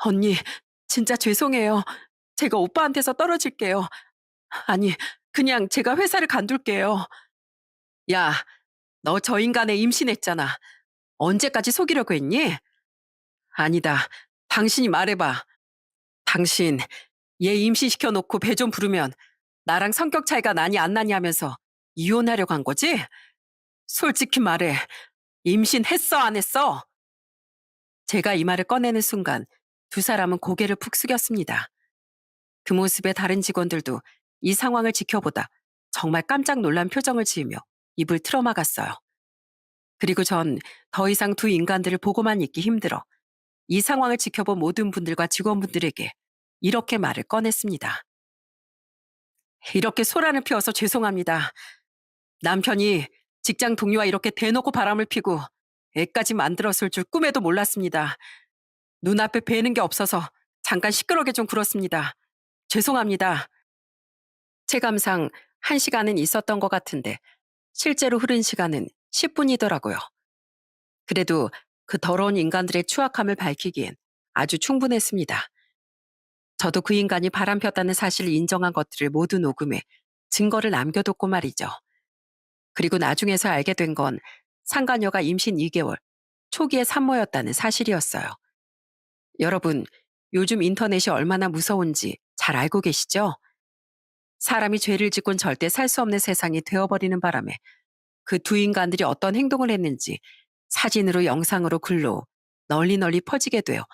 언니, 진짜 죄송해요. 제가 오빠한테서 떨어질게요. 아니, 그냥 제가 회사를 간둘게요. 야, 너 저 인간에 임신했잖아. 언제까지 속이려고 했니? 아니다. 당신이 말해봐. 당신 얘 임신시켜 놓고 배 좀 부르면 나랑 성격 차이가 나니 안 나니 하면서 이혼하려고 한 거지? 솔직히 말해. 임신했어, 안 했어? 제가 이 말을 꺼내는 순간 두 사람은 고개를 푹 숙였습니다. 그 모습에 다른 직원들도 이 상황을 지켜보다 정말 깜짝 놀란 표정을 지으며 입을 틀어막았어요. 그리고 전 더 이상 두 인간들을 보고만 있기 힘들어 이 상황을 지켜본 모든 분들과 직원분들에게 이렇게 말을 꺼냈습니다. 이렇게 소란을 피워서 죄송합니다. 남편이 직장 동료와 이렇게 대놓고 바람을 피고 애까지 만들었을 줄 꿈에도 몰랐습니다. 눈앞에 뵈는 게 없어서 잠깐 시끄럽게 좀 굴었습니다. 죄송합니다. 체감상 1시간은 있었던 것 같은데 실제로 흐른 시간은 10분이더라고요. 그래도 그 더러운 인간들의 추악함을 밝히기엔 아주 충분했습니다. 저도 그 인간이 바람폈다는 사실을 인정한 것들을 모두 녹음해 증거를 남겨뒀고 말이죠. 그리고 나중에서 알게 된 건 상간녀가 임신 2개월, 초기의 산모였다는 사실이었어요. 여러분, 요즘 인터넷이 얼마나 무서운지 잘 알고 계시죠? 사람이 죄를 짓곤 절대 살 수 없는 세상이 되어버리는 바람에 그 두 인간들이 어떤 행동을 했는지 사진으로 영상으로 글로 널리 널리 퍼지게 되어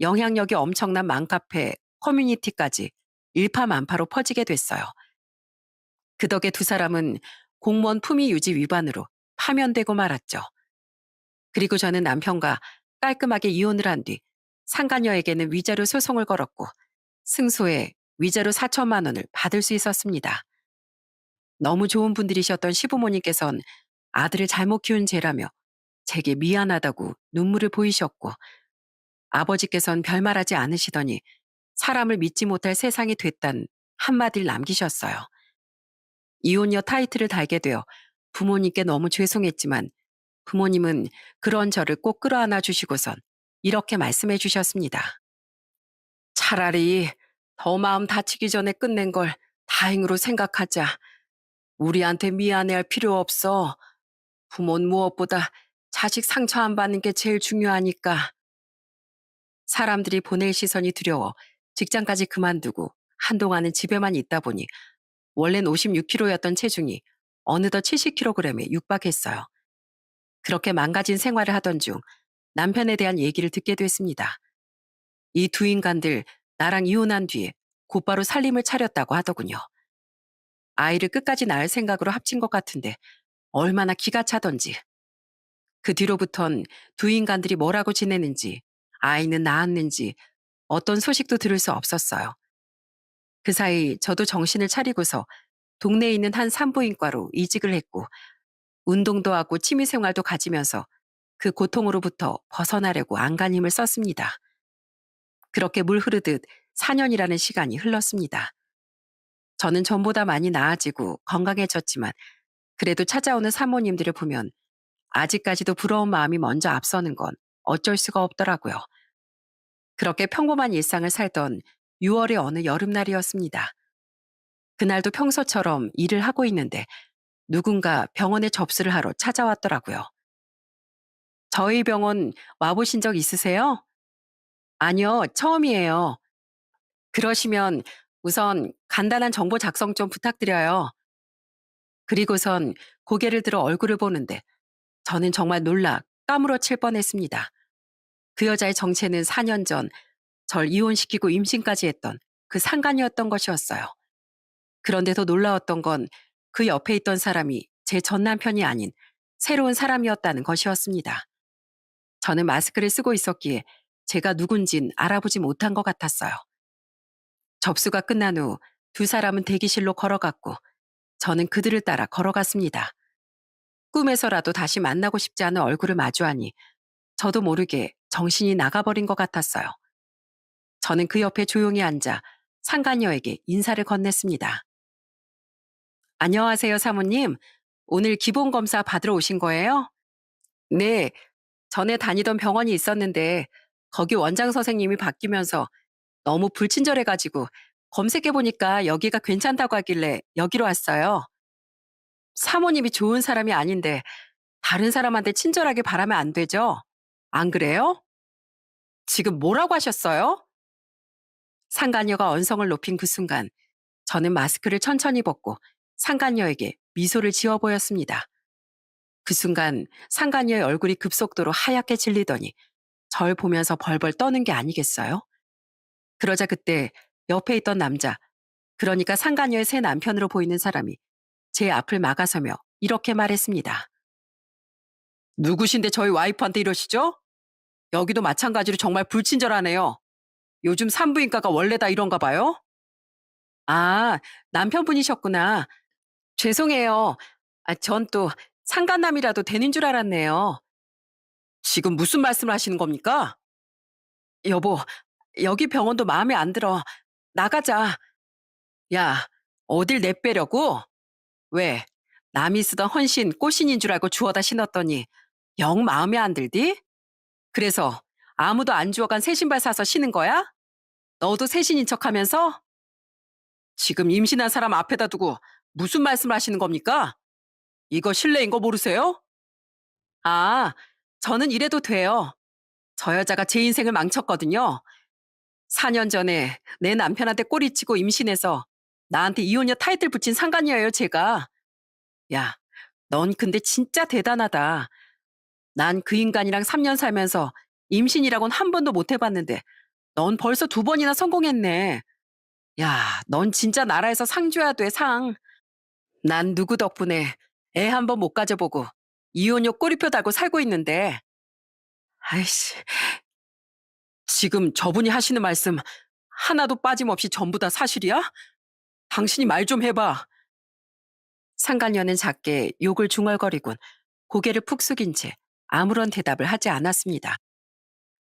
영향력이 엄청난 맘카페 커뮤니티까지 일파만파로 퍼지게 됐어요. 그 덕에 두 사람은 공무원 품위 유지 위반으로 파면되고 말았죠. 그리고 저는 남편과 깔끔하게 이혼을 한 뒤 상간녀에게는 위자료 소송을 걸었고 승소에 위자료 4천만 원을 받을 수 있었습니다. 너무 좋은 분들이셨던 시부모님께선 아들을 잘못 키운 죄라며 제게 미안하다고 눈물을 보이셨고 아버지께선 별말하지 않으시더니 사람을 믿지 못할 세상이 됐단 한마디를 남기셨어요. 이혼녀 타이틀을 달게 되어 부모님께 너무 죄송했지만 부모님은 그런 저를 꼭 끌어안아 주시고선 이렇게 말씀해 주셨습니다. 차라리 더 마음 다치기 전에 끝낸 걸 다행으로 생각하자. 우리한테 미안해할 필요 없어. 부모는 무엇보다 자식 상처 안 받는 게 제일 중요하니까. 사람들이 보낼 시선이 두려워 직장까지 그만두고 한동안은 집에만 있다 보니 원래는 56kg였던 체중이 어느덧 70kg에 육박했어요. 그렇게 망가진 생활을 하던 중 남편에 대한 얘기를 듣게 됐습니다. 이 두 인간들 나랑 이혼한 뒤에 곧바로 살림을 차렸다고 하더군요. 아이를 끝까지 낳을 생각으로 합친 것 같은데 얼마나 기가 차던지. 그 뒤로부턴 두 인간들이 뭐라고 지내는지, 아이는 낳았는지 어떤 소식도 들을 수 없었어요. 그 사이 저도 정신을 차리고서 동네에 있는 한 산부인과로 이직을 했고 운동도 하고 취미생활도 가지면서 그 고통으로부터 벗어나려고 안간 힘을 썼습니다. 그렇게 물 흐르듯 4년이라는 시간이 흘렀습니다. 저는 전보다 많이 나아지고 건강해졌지만 그래도 찾아오는 사모님들을 보면 아직까지도 부러운 마음이 먼저 앞서는 건 어쩔 수가 없더라고요. 그렇게 평범한 일상을 살던 6월의 어느 여름날이었습니다. 그날도 평소처럼 일을 하고 있는데 누군가 병원에 접수를 하러 찾아왔더라고요. 저희 병원 와보신 적 있으세요? 아니요, 처음이에요. 그러시면 우선 간단한 정보 작성 좀 부탁드려요. 그리고선 고개를 들어 얼굴을 보는데 저는 정말 놀라 까무러칠 뻔했습니다. 그 여자의 정체는 4년 전 절 이혼시키고 임신까지 했던 그 상간이었던 것이었어요. 그런데 더 놀라웠던 건 그 옆에 있던 사람이 제 전 남편이 아닌 새로운 사람이었다는 것이었습니다. 저는 마스크를 쓰고 있었기에 제가 누군진 알아보지 못한 것 같았어요. 접수가 끝난 후 두 사람은 대기실로 걸어갔고 저는 그들을 따라 걸어갔습니다. 꿈에서라도 다시 만나고 싶지 않은 얼굴을 마주하니 저도 모르게 정신이 나가버린 것 같았어요. 저는 그 옆에 조용히 앉아 상간녀에게 인사를 건넸습니다. 안녕하세요, 사모님. 오늘 기본검사 받으러 오신 거예요? 네, 전에 다니던 병원이 있었는데 거기 원장 선생님이 바뀌면서 너무 불친절해가지고 검색해보니까 여기가 괜찮다고 하길래 여기로 왔어요. 사모님이 좋은 사람이 아닌데 다른 사람한테 친절하게 바라면 안 되죠? 안 그래요? 지금 뭐라고 하셨어요? 상간녀가 언성을 높인 그 순간 저는 마스크를 천천히 벗고 상간녀에게 미소를 지어 보였습니다. 그 순간 상간녀의 얼굴이 급속도로 하얗게 질리더니 절 보면서 벌벌 떠는 게 아니겠어요? 그러자 그때 옆에 있던 남자, 그러니까 상간녀의 새 남편으로 보이는 사람이 제 앞을 막아서며 이렇게 말했습니다. 누구신데 저희 와이프한테 이러시죠? 여기도 마찬가지로 정말 불친절하네요. 요즘 산부인과가 원래 다 이런가 봐요? 아, 남편분이셨구나. 죄송해요. 전 또 상간남이라도 되는 줄 알았네요. 지금 무슨 말씀을 하시는 겁니까? 여보, 여기 병원도 마음에 안 들어. 나가자. 야, 어딜 내빼려고? 왜? 남이 쓰던 헌신 꽃신인 줄 알고 주워다 신었더니 영 마음에 안 들디? 그래서 아무도 안 주워간 새 신발 사서 신은 거야? 너도 새 신인 척 하면서? 지금 임신한 사람 앞에다 두고 무슨 말씀을 하시는 겁니까? 이거 실례인 거 모르세요? 아, 저는 이래도 돼요. 저 여자가 제 인생을 망쳤거든요. 4년 전에 내 남편한테 꼬리치고 임신해서 나한테 이혼녀 타이틀 붙인 상간이에요, 제가. 야, 넌 근데 진짜 대단하다. 난 그 인간이랑 3년 살면서 임신이라곤 한 번도 못 해봤는데 넌 벌써 2번이나 성공했네. 야, 넌 진짜 나라에서 상 줘야 돼, 상. 난 누구 덕분에 애 한 번 못 가져보고 이혼녀 꼬리표 달고 살고 있는데. 아이씨, 지금 저분이 하시는 말씀 하나도 빠짐없이 전부 다 사실이야? 당신이 말 좀 해봐. 상간녀는 작게 욕을 중얼거리곤 고개를 푹 숙인 채 아무런 대답을 하지 않았습니다.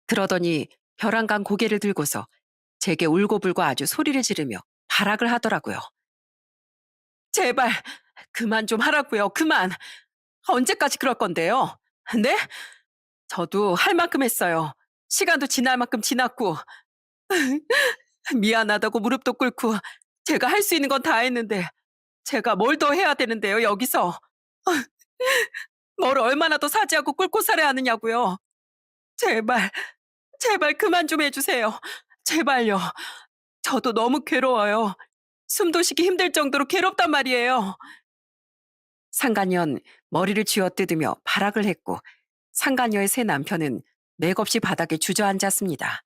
그러더니 벼랑간 고개를 들고서 제게 울고불고 아주 소리를 지르며 발악을 하더라고요. 제발 그만 좀 하라고요. 그만. 언제까지 그럴 건데요? 네? 저도 할 만큼 했어요. 시간도 지날 만큼 지났고 미안하다고 무릎도 꿇고 제가 할 수 있는 건 다 했는데 제가 뭘 더 해야 되는데요, 여기서. 뭘 얼마나 더 사지하고 꿇고 살아야 하느냐고요. 제발, 제발 그만 좀 해주세요. 제발요. 저도 너무 괴로워요. 숨도 쉬기 힘들 정도로 괴롭단 말이에요. 상간녀는 머리를 쥐어뜯으며 발악을 했고 상간녀의 새 남편은 맥없이 바닥에 주저앉았습니다.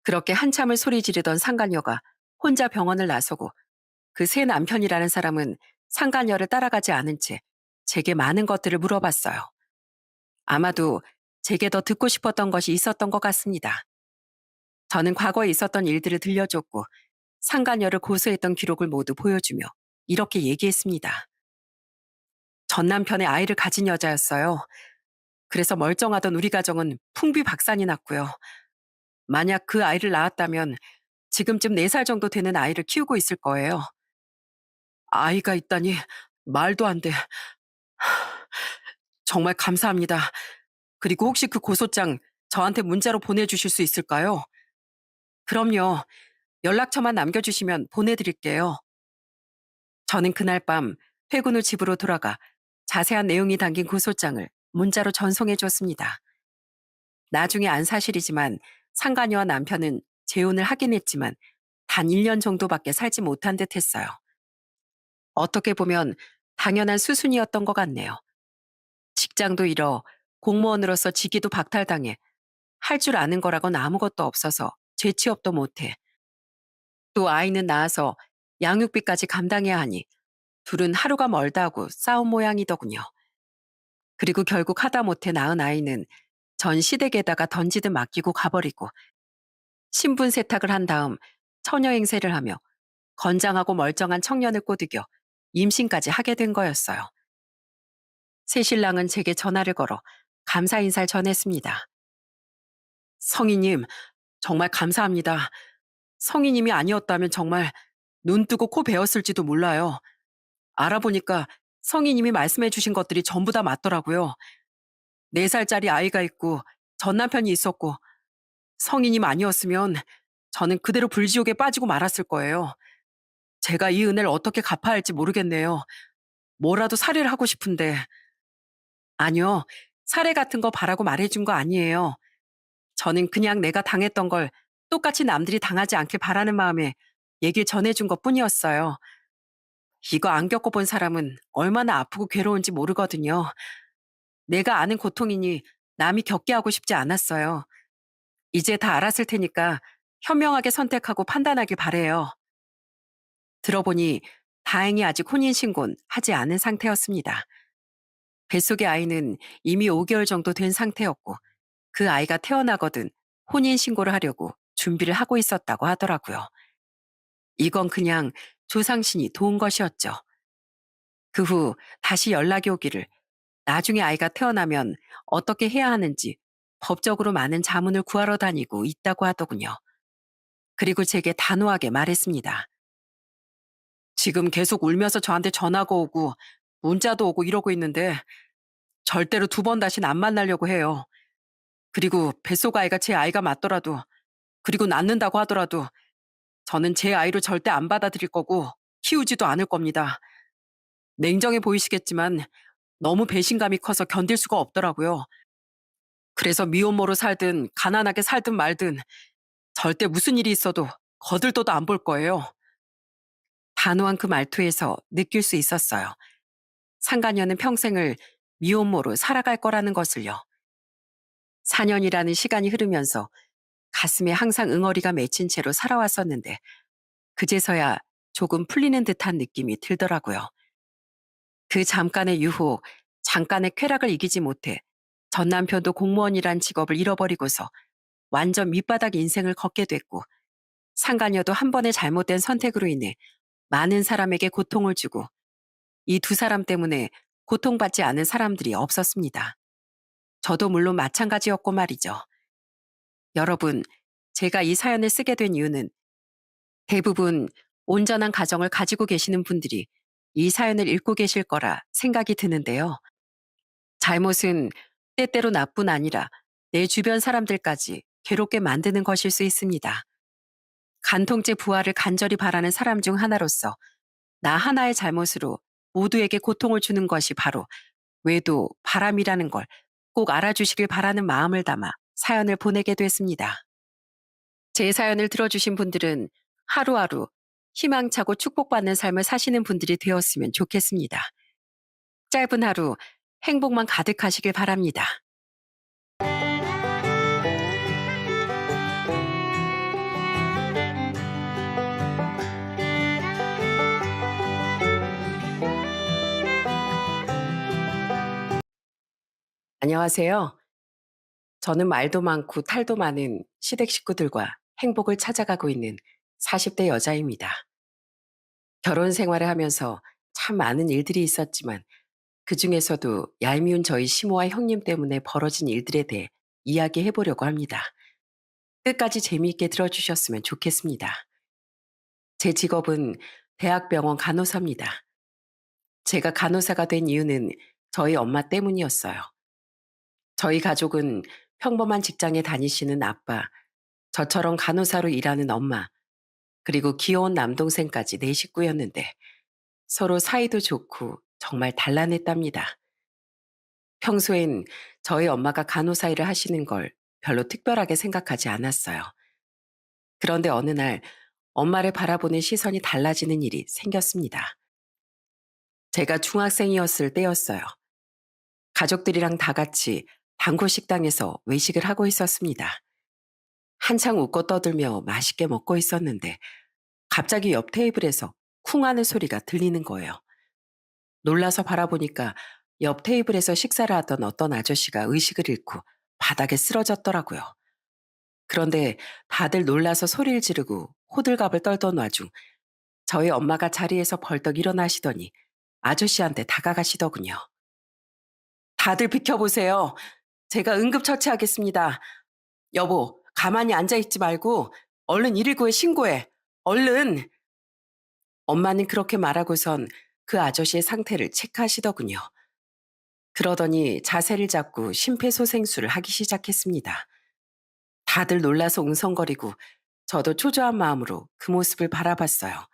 그렇게 한참을 소리 지르던 상간녀가 혼자 병원을 나서고 그 새 남편이라는 사람은 상간녀를 따라가지 않은 채 제게 많은 것들을 물어봤어요. 아마도 제게 더 듣고 싶었던 것이 있었던 것 같습니다. 저는 과거에 있었던 일들을 들려줬고 상간녀를 고소했던 기록을 모두 보여주며 이렇게 얘기했습니다. 전 남편의 아이를 가진 여자였어요. 그래서 멀쩡하던 우리 가정은 풍비박산이 났고요. 만약 그 아이를 낳았다면 지금쯤 4살 정도 되는 아이를 키우고 있을 거예요. 아이가 있다니 말도 안 돼. 정말 감사합니다. 그리고 혹시 그 고소장 저한테 문자로 보내주실 수 있을까요? 그럼요. 연락처만 남겨주시면 보내드릴게요. 저는 그날 밤 퇴근 후 집으로 돌아가 자세한 내용이 담긴 고소장을 문자로 전송해 줬습니다. 나중에 안 사실이지만 상간녀와 남편은 재혼을 하긴 했지만 단 1년 정도밖에 살지 못한 듯 했어요. 어떻게 보면 당연한 수순이었던 것 같네요. 직장도 잃어 공무원으로서 직위도 박탈당해 할 줄 아는 거라곤 아무것도 없어서 재취업도 못해. 또 아이는 낳아서 양육비까지 감당해야 하니 둘은 하루가 멀다 하고 싸운 모양이더군요. 그리고 결국 하다못해 낳은 아이는 전 시댁에다가 던지듯 맡기고 가버리고 신분 세탁을 한 다음 처녀 행세를 하며 건장하고 멀쩡한 청년을 꼬드겨 임신까지 하게 된 거였어요. 새 신랑은 제게 전화를 걸어 감사 인사를 전했습니다. 성희님, 정말 감사합니다. 성희님이 아니었다면 정말 눈 뜨고 코 베었을지도 몰라요. 알아보니까 성희님이 말씀해 주신 것들이 전부 다 맞더라고요. 4살짜리 아이가 있고 전 남편이 있었고 성희님 아니었으면 저는 그대로 불지옥에 빠지고 말았을 거예요. 제가 이 은혜를 어떻게 갚아야 할지 모르겠네요. 뭐라도 살해를 하고 싶은데. 아니요. 살해 같은 거 바라고 말해준 거 아니에요. 저는 그냥 내가 당했던 걸 똑같이 남들이 당하지 않길 바라는 마음에 얘기를 전해준 것 뿐이었어요. 이거 안 겪어본 사람은 얼마나 아프고 괴로운지 모르거든요. 내가 아는 고통이니 남이 겪게 하고 싶지 않았어요. 이제 다 알았을 테니까 현명하게 선택하고 판단하길 바래요. 들어보니 다행히 아직 혼인신고는 하지 않은 상태였습니다. 뱃속의 아이는 이미 5개월 정도 된 상태였고 그 아이가 태어나거든 혼인신고를 하려고 준비를 하고 있었다고 하더라고요. 이건 그냥 조상신이 도운 것이었죠. 그 후 다시 연락이 오기를 나중에 아이가 태어나면 어떻게 해야 하는지 법적으로 많은 자문을 구하러 다니고 있다고 하더군요. 그리고 제게 단호하게 말했습니다. 지금 계속 울면서 저한테 전화가 오고 문자도 오고 이러고 있는데 절대로 2번 다신 안 만나려고 해요. 그리고 뱃속 아이가 제 아이가 맞더라도 그리고 낳는다고 하더라도 저는 제 아이로 절대 안 받아들일 거고 키우지도 않을 겁니다. 냉정해 보이시겠지만 너무 배신감이 커서 견딜 수가 없더라고요. 그래서 미혼모로 살든 가난하게 살든 말든 절대 무슨 일이 있어도 거들떠도 안 볼 거예요. 단호한 그 말투에서 느낄 수 있었어요. 상간녀는 평생을 미혼모로 살아갈 거라는 것을요. 4년이라는 시간이 흐르면서 가슴에 항상 응어리가 맺힌 채로 살아왔었는데 그제서야 조금 풀리는 듯한 느낌이 들더라고요. 그 잠깐의 유혹, 잠깐의 쾌락을 이기지 못해 전 남편도 공무원이란 직업을 잃어버리고서 완전 밑바닥 인생을 걷게 됐고 상간녀도 한 번의 잘못된 선택으로 인해 많은 사람에게 고통을 주고 이 2사람 때문에 고통받지 않은 사람들이 없었습니다. 저도 물론 마찬가지였고 말이죠. 여러분, 제가 이 사연을 쓰게 된 이유는 대부분 온전한 가정을 가지고 계시는 분들이 이 사연을 읽고 계실 거라 생각이 드는데요. 잘못은 때때로 나뿐 아니라 내 주변 사람들까지 괴롭게 만드는 것일 수 있습니다. 간통죄 부활을 간절히 바라는 사람 중 하나로서 나 하나의 잘못으로 모두에게 고통을 주는 것이 바로 외도, 바람이라는 걸 꼭 알아주시길 바라는 마음을 담아 사연을 보내게 됐습니다. 제 사연을 들어주신 분들은 하루하루 희망차고 축복받는 삶을 사시는 분들이 되었으면 좋겠습니다. 짧은 하루 행복만 가득하시길 바랍니다. 안녕하세요. 저는 말도 많고 탈도 많은 시댁 식구들과 행복을 찾아가고 있는 40대 여자입니다. 결혼 생활을 하면서 참 많은 일들이 있었지만 그 중에서도 얄미운 저희 시모와 형님 때문에 벌어진 일들에 대해 이야기해 보려고 합니다. 끝까지 재미있게 들어주셨으면 좋겠습니다. 제 직업은 대학병원 간호사입니다. 제가 간호사가 된 이유는 저희 엄마 때문이었어요. 저희 가족은 평범한 직장에 다니시는 아빠, 저처럼 간호사로 일하는 엄마, 그리고 귀여운 남동생까지 4식구였는데 서로 사이도 좋고 정말 단란했답니다. 평소엔 저희 엄마가 간호사 일을 하시는 걸 별로 특별하게 생각하지 않았어요. 그런데 어느 날 엄마를 바라보는 시선이 달라지는 일이 생겼습니다. 제가 중학생이었을 때였어요. 가족들이랑 다 같이 단골 식당에서 외식을 하고 있었습니다. 한창 웃고 떠들며 맛있게 먹고 있었는데 갑자기 옆 테이블에서 쿵 하는 소리가 들리는 거예요. 놀라서 바라보니까 옆 테이블에서 식사를 하던 어떤 아저씨가 의식을 잃고 바닥에 쓰러졌더라고요. 그런데 다들 놀라서 소리를 지르고 호들갑을 떨던 와중 저희 엄마가 자리에서 벌떡 일어나시더니 아저씨한테 다가가시더군요. 다들 비켜보세요. 제가 응급처치하겠습니다. 여보, 가만히 앉아있지 말고 얼른 119에 신고해. 얼른. 엄마는 그렇게 말하고선 그 아저씨의 상태를 체크하시더군요. 그러더니 자세를 잡고 심폐소생술을 하기 시작했습니다. 다들 놀라서 웅성거리고 저도 초조한 마음으로 그 모습을 바라봤어요.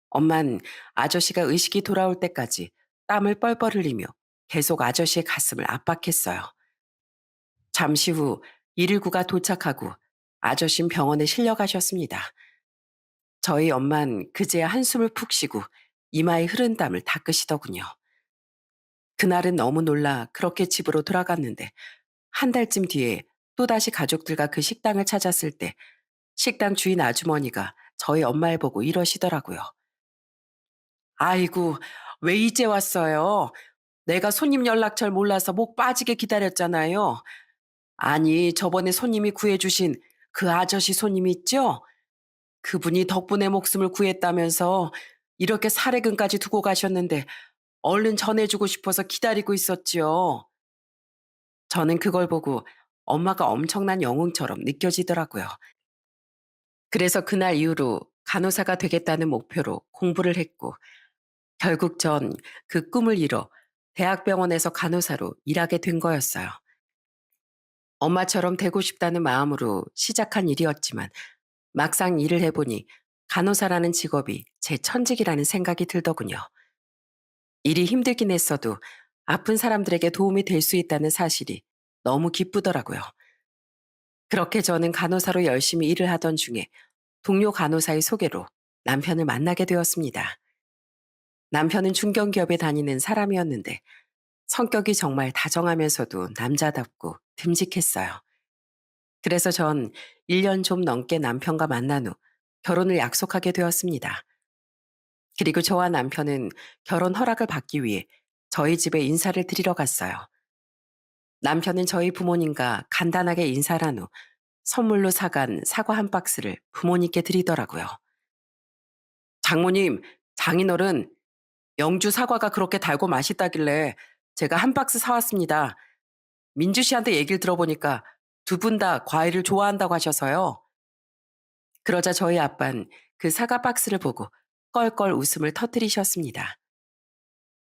엄만 아저씨가 의식이 돌아올 때까지 땀을 뻘뻘 흘리며 계속 아저씨의 가슴을 압박했어요. 잠시 후 119가 도착하고 아저씨는 병원에 실려가셨습니다. 저희 엄만 그제야 한숨을 푹 쉬고 이마에 흐른 땀을 닦으시더군요. 그날은 너무 놀라 그렇게 집으로 돌아갔는데 한 달쯤 뒤에 또다시 가족들과 그 식당을 찾았을 때 식당 주인 아주머니가 저희 엄마를 보고 이러시더라고요. 아이고, 왜 이제 왔어요? 내가 손님 연락처를 몰라서 목 빠지게 기다렸잖아요. 아니, 저번에 손님이 구해주신 그 아저씨 손님 있죠? 그분이 덕분에 목숨을 구했다면서 이렇게 사례금까지 두고 가셨는데 얼른 전해주고 싶어서 기다리고 있었지요. 저는 그걸 보고 엄마가 엄청난 영웅처럼 느껴지더라고요. 그래서 그날 이후로 간호사가 되겠다는 목표로 공부를 했고 결국 전 그 꿈을 이뤄 대학병원에서 간호사로 일하게 된 거였어요. 엄마처럼 되고 싶다는 마음으로 시작한 일이었지만 막상 일을 해보니 간호사라는 직업이 제 천직이라는 생각이 들더군요. 일이 힘들긴 했어도 아픈 사람들에게 도움이 될 수 있다는 사실이 너무 기쁘더라고요. 그렇게 저는 간호사로 열심히 일을 하던 중에 동료 간호사의 소개로 남편을 만나게 되었습니다. 남편은 중견기업에 다니는 사람이었는데 성격이 정말 다정하면서도 남자답고 듬직했어요. 그래서 전 1년 좀 넘게 남편과 만난 후 결혼을 약속하게 되었습니다. 그리고 저와 남편은 결혼 허락을 받기 위해 저희 집에 인사를 드리러 갔어요. 남편은 저희 부모님과 간단하게 인사를 한 후 선물로 사간 사과 한 박스를 부모님께 드리더라고요. 장모님, 장인어른, 영주 사과가 그렇게 달고 맛있다길래 제가 한 박스 사왔습니다. 민주 씨한테 얘기를 들어보니까 두 분 다 과일을 좋아한다고 하셔서요. 그러자 저희 아빤 그 사과 박스를 보고 껄껄 웃음을 터뜨리셨습니다.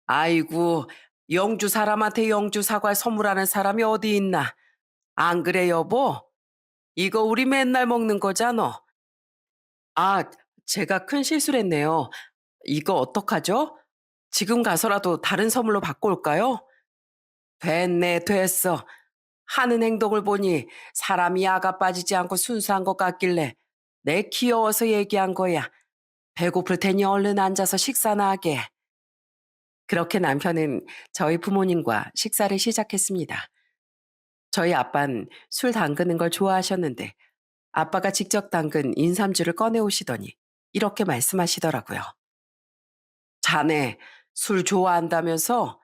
아이고, 영주 사람한테 영주 사과를 선물하는 사람이 어디 있나? 안 그래, 여보? 이거 우리 맨날 먹는 거잖아. 아, 제가 큰 실수를 했네요. 이거 어떡하죠? 지금 가서라도 다른 선물로 바꿔 올까요? 됐네, 됐어. 하는 행동을 보니 사람이 아가 빠지지 않고 순수한 것 같길래 내 귀여워서 얘기한 거야. 배고플 테니 얼른 앉아서 식사나 하게. 그렇게 남편은 저희 부모님과 식사를 시작했습니다. 저희 아빤 술 담그는 걸 좋아하셨는데 아빠가 직접 담근 인삼주를 꺼내 오시더니 이렇게 말씀하시더라고요. 자네 술 좋아한다면서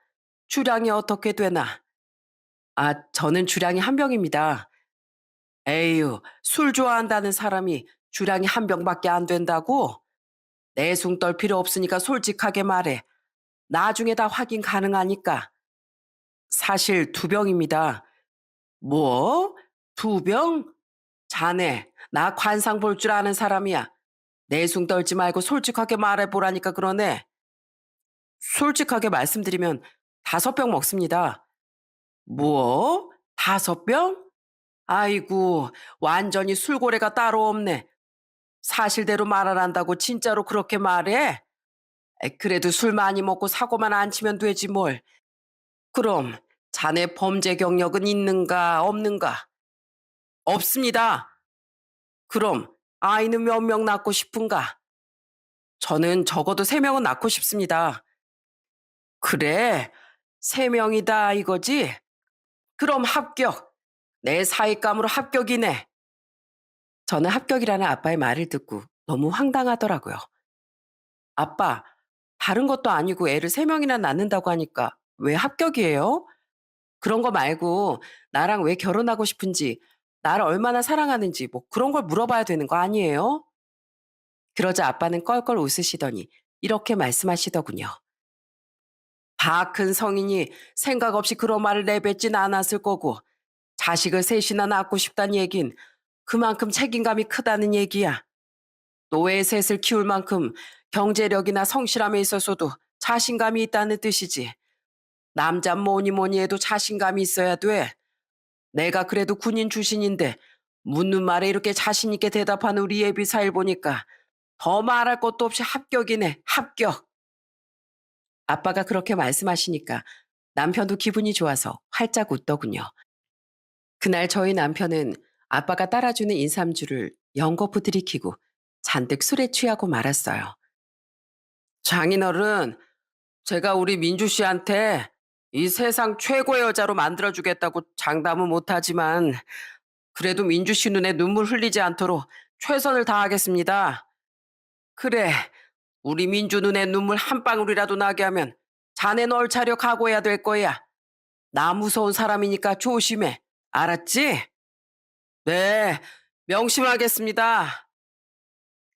주량이 어떻게 되나? 아, 저는 주량이 한 병입니다. 에휴, 술 좋아한다는 사람이 주량이 한 병밖에 안 된다고? 내숭 떨 필요 없으니까 솔직하게 말해. 나중에 다 확인 가능하니까. 사실 두 병입니다. 뭐? 두 병? 자네, 나 관상 볼 줄 아는 사람이야. 내숭 떨지 말고 솔직하게 말해보라니까 그러네. 솔직하게 말씀드리면 5병 먹습니다. 뭐? 5병? 아이고, 완전히 술고래가 따로 없네. 사실대로 말을 한다고 진짜로 그렇게 말해? 그래도 술 많이 먹고 사고만 안 치면 되지 뭘. 그럼 자네 범죄 경력은 있는가 없는가? 없습니다. 그럼 아이는 몇 명 낳고 싶은가? 저는 적어도 3명은 낳고 싶습니다. 그래, 3명이다 이거지? 그럼 합격. 내 사익감으로 합격이네. 저는 합격이라는 아빠의 말을 듣고 너무 황당하더라고요. 아빠, 다른 것도 아니고 애를 3명이나 낳는다고 하니까 왜 합격이에요? 그런 거 말고 나랑 왜 결혼하고 싶은지, 나를 얼마나 사랑하는지 뭐 그런 걸 물어봐야 되는 거 아니에요? 그러자 아빠는 껄껄 웃으시더니 이렇게 말씀하시더군요. 다 큰 성인이 생각 없이 그런 말을 내뱉진 않았을 거고 자식을 셋이나 낳고 싶다는 얘긴 그만큼 책임감이 크다는 얘기야. 또 애 셋을 키울 만큼 경제력이나 성실함에 있어서도 자신감이 있다는 뜻이지. 남자 뭐니 뭐니 해도 자신감이 있어야 돼. 내가 그래도 군인 출신인데 묻는 말에 이렇게 자신 있게 대답하는 우리 예비 사일 보니까 더 말할 것도 없이 합격이네, 합격. 아빠가 그렇게 말씀하시니까 남편도 기분이 좋아서 활짝 웃더군요. 그날 저희 남편은 아빠가 따라주는 인삼주를 연거푸 들이키고 잔뜩 술에 취하고 말았어요. 장인어른, 제가 우리 민주 씨한테 이 세상 최고의 여자로 만들어주겠다고 장담은 못하지만 그래도 민주 씨 눈에 눈물 흘리지 않도록 최선을 다하겠습니다. 그래, 우리 민주 눈에 눈물 한 방울이라도 나게 하면 자네는 얼차려 각오해야 될 거야. 나 무서운 사람이니까 조심해. 알았지? 네, 명심하겠습니다.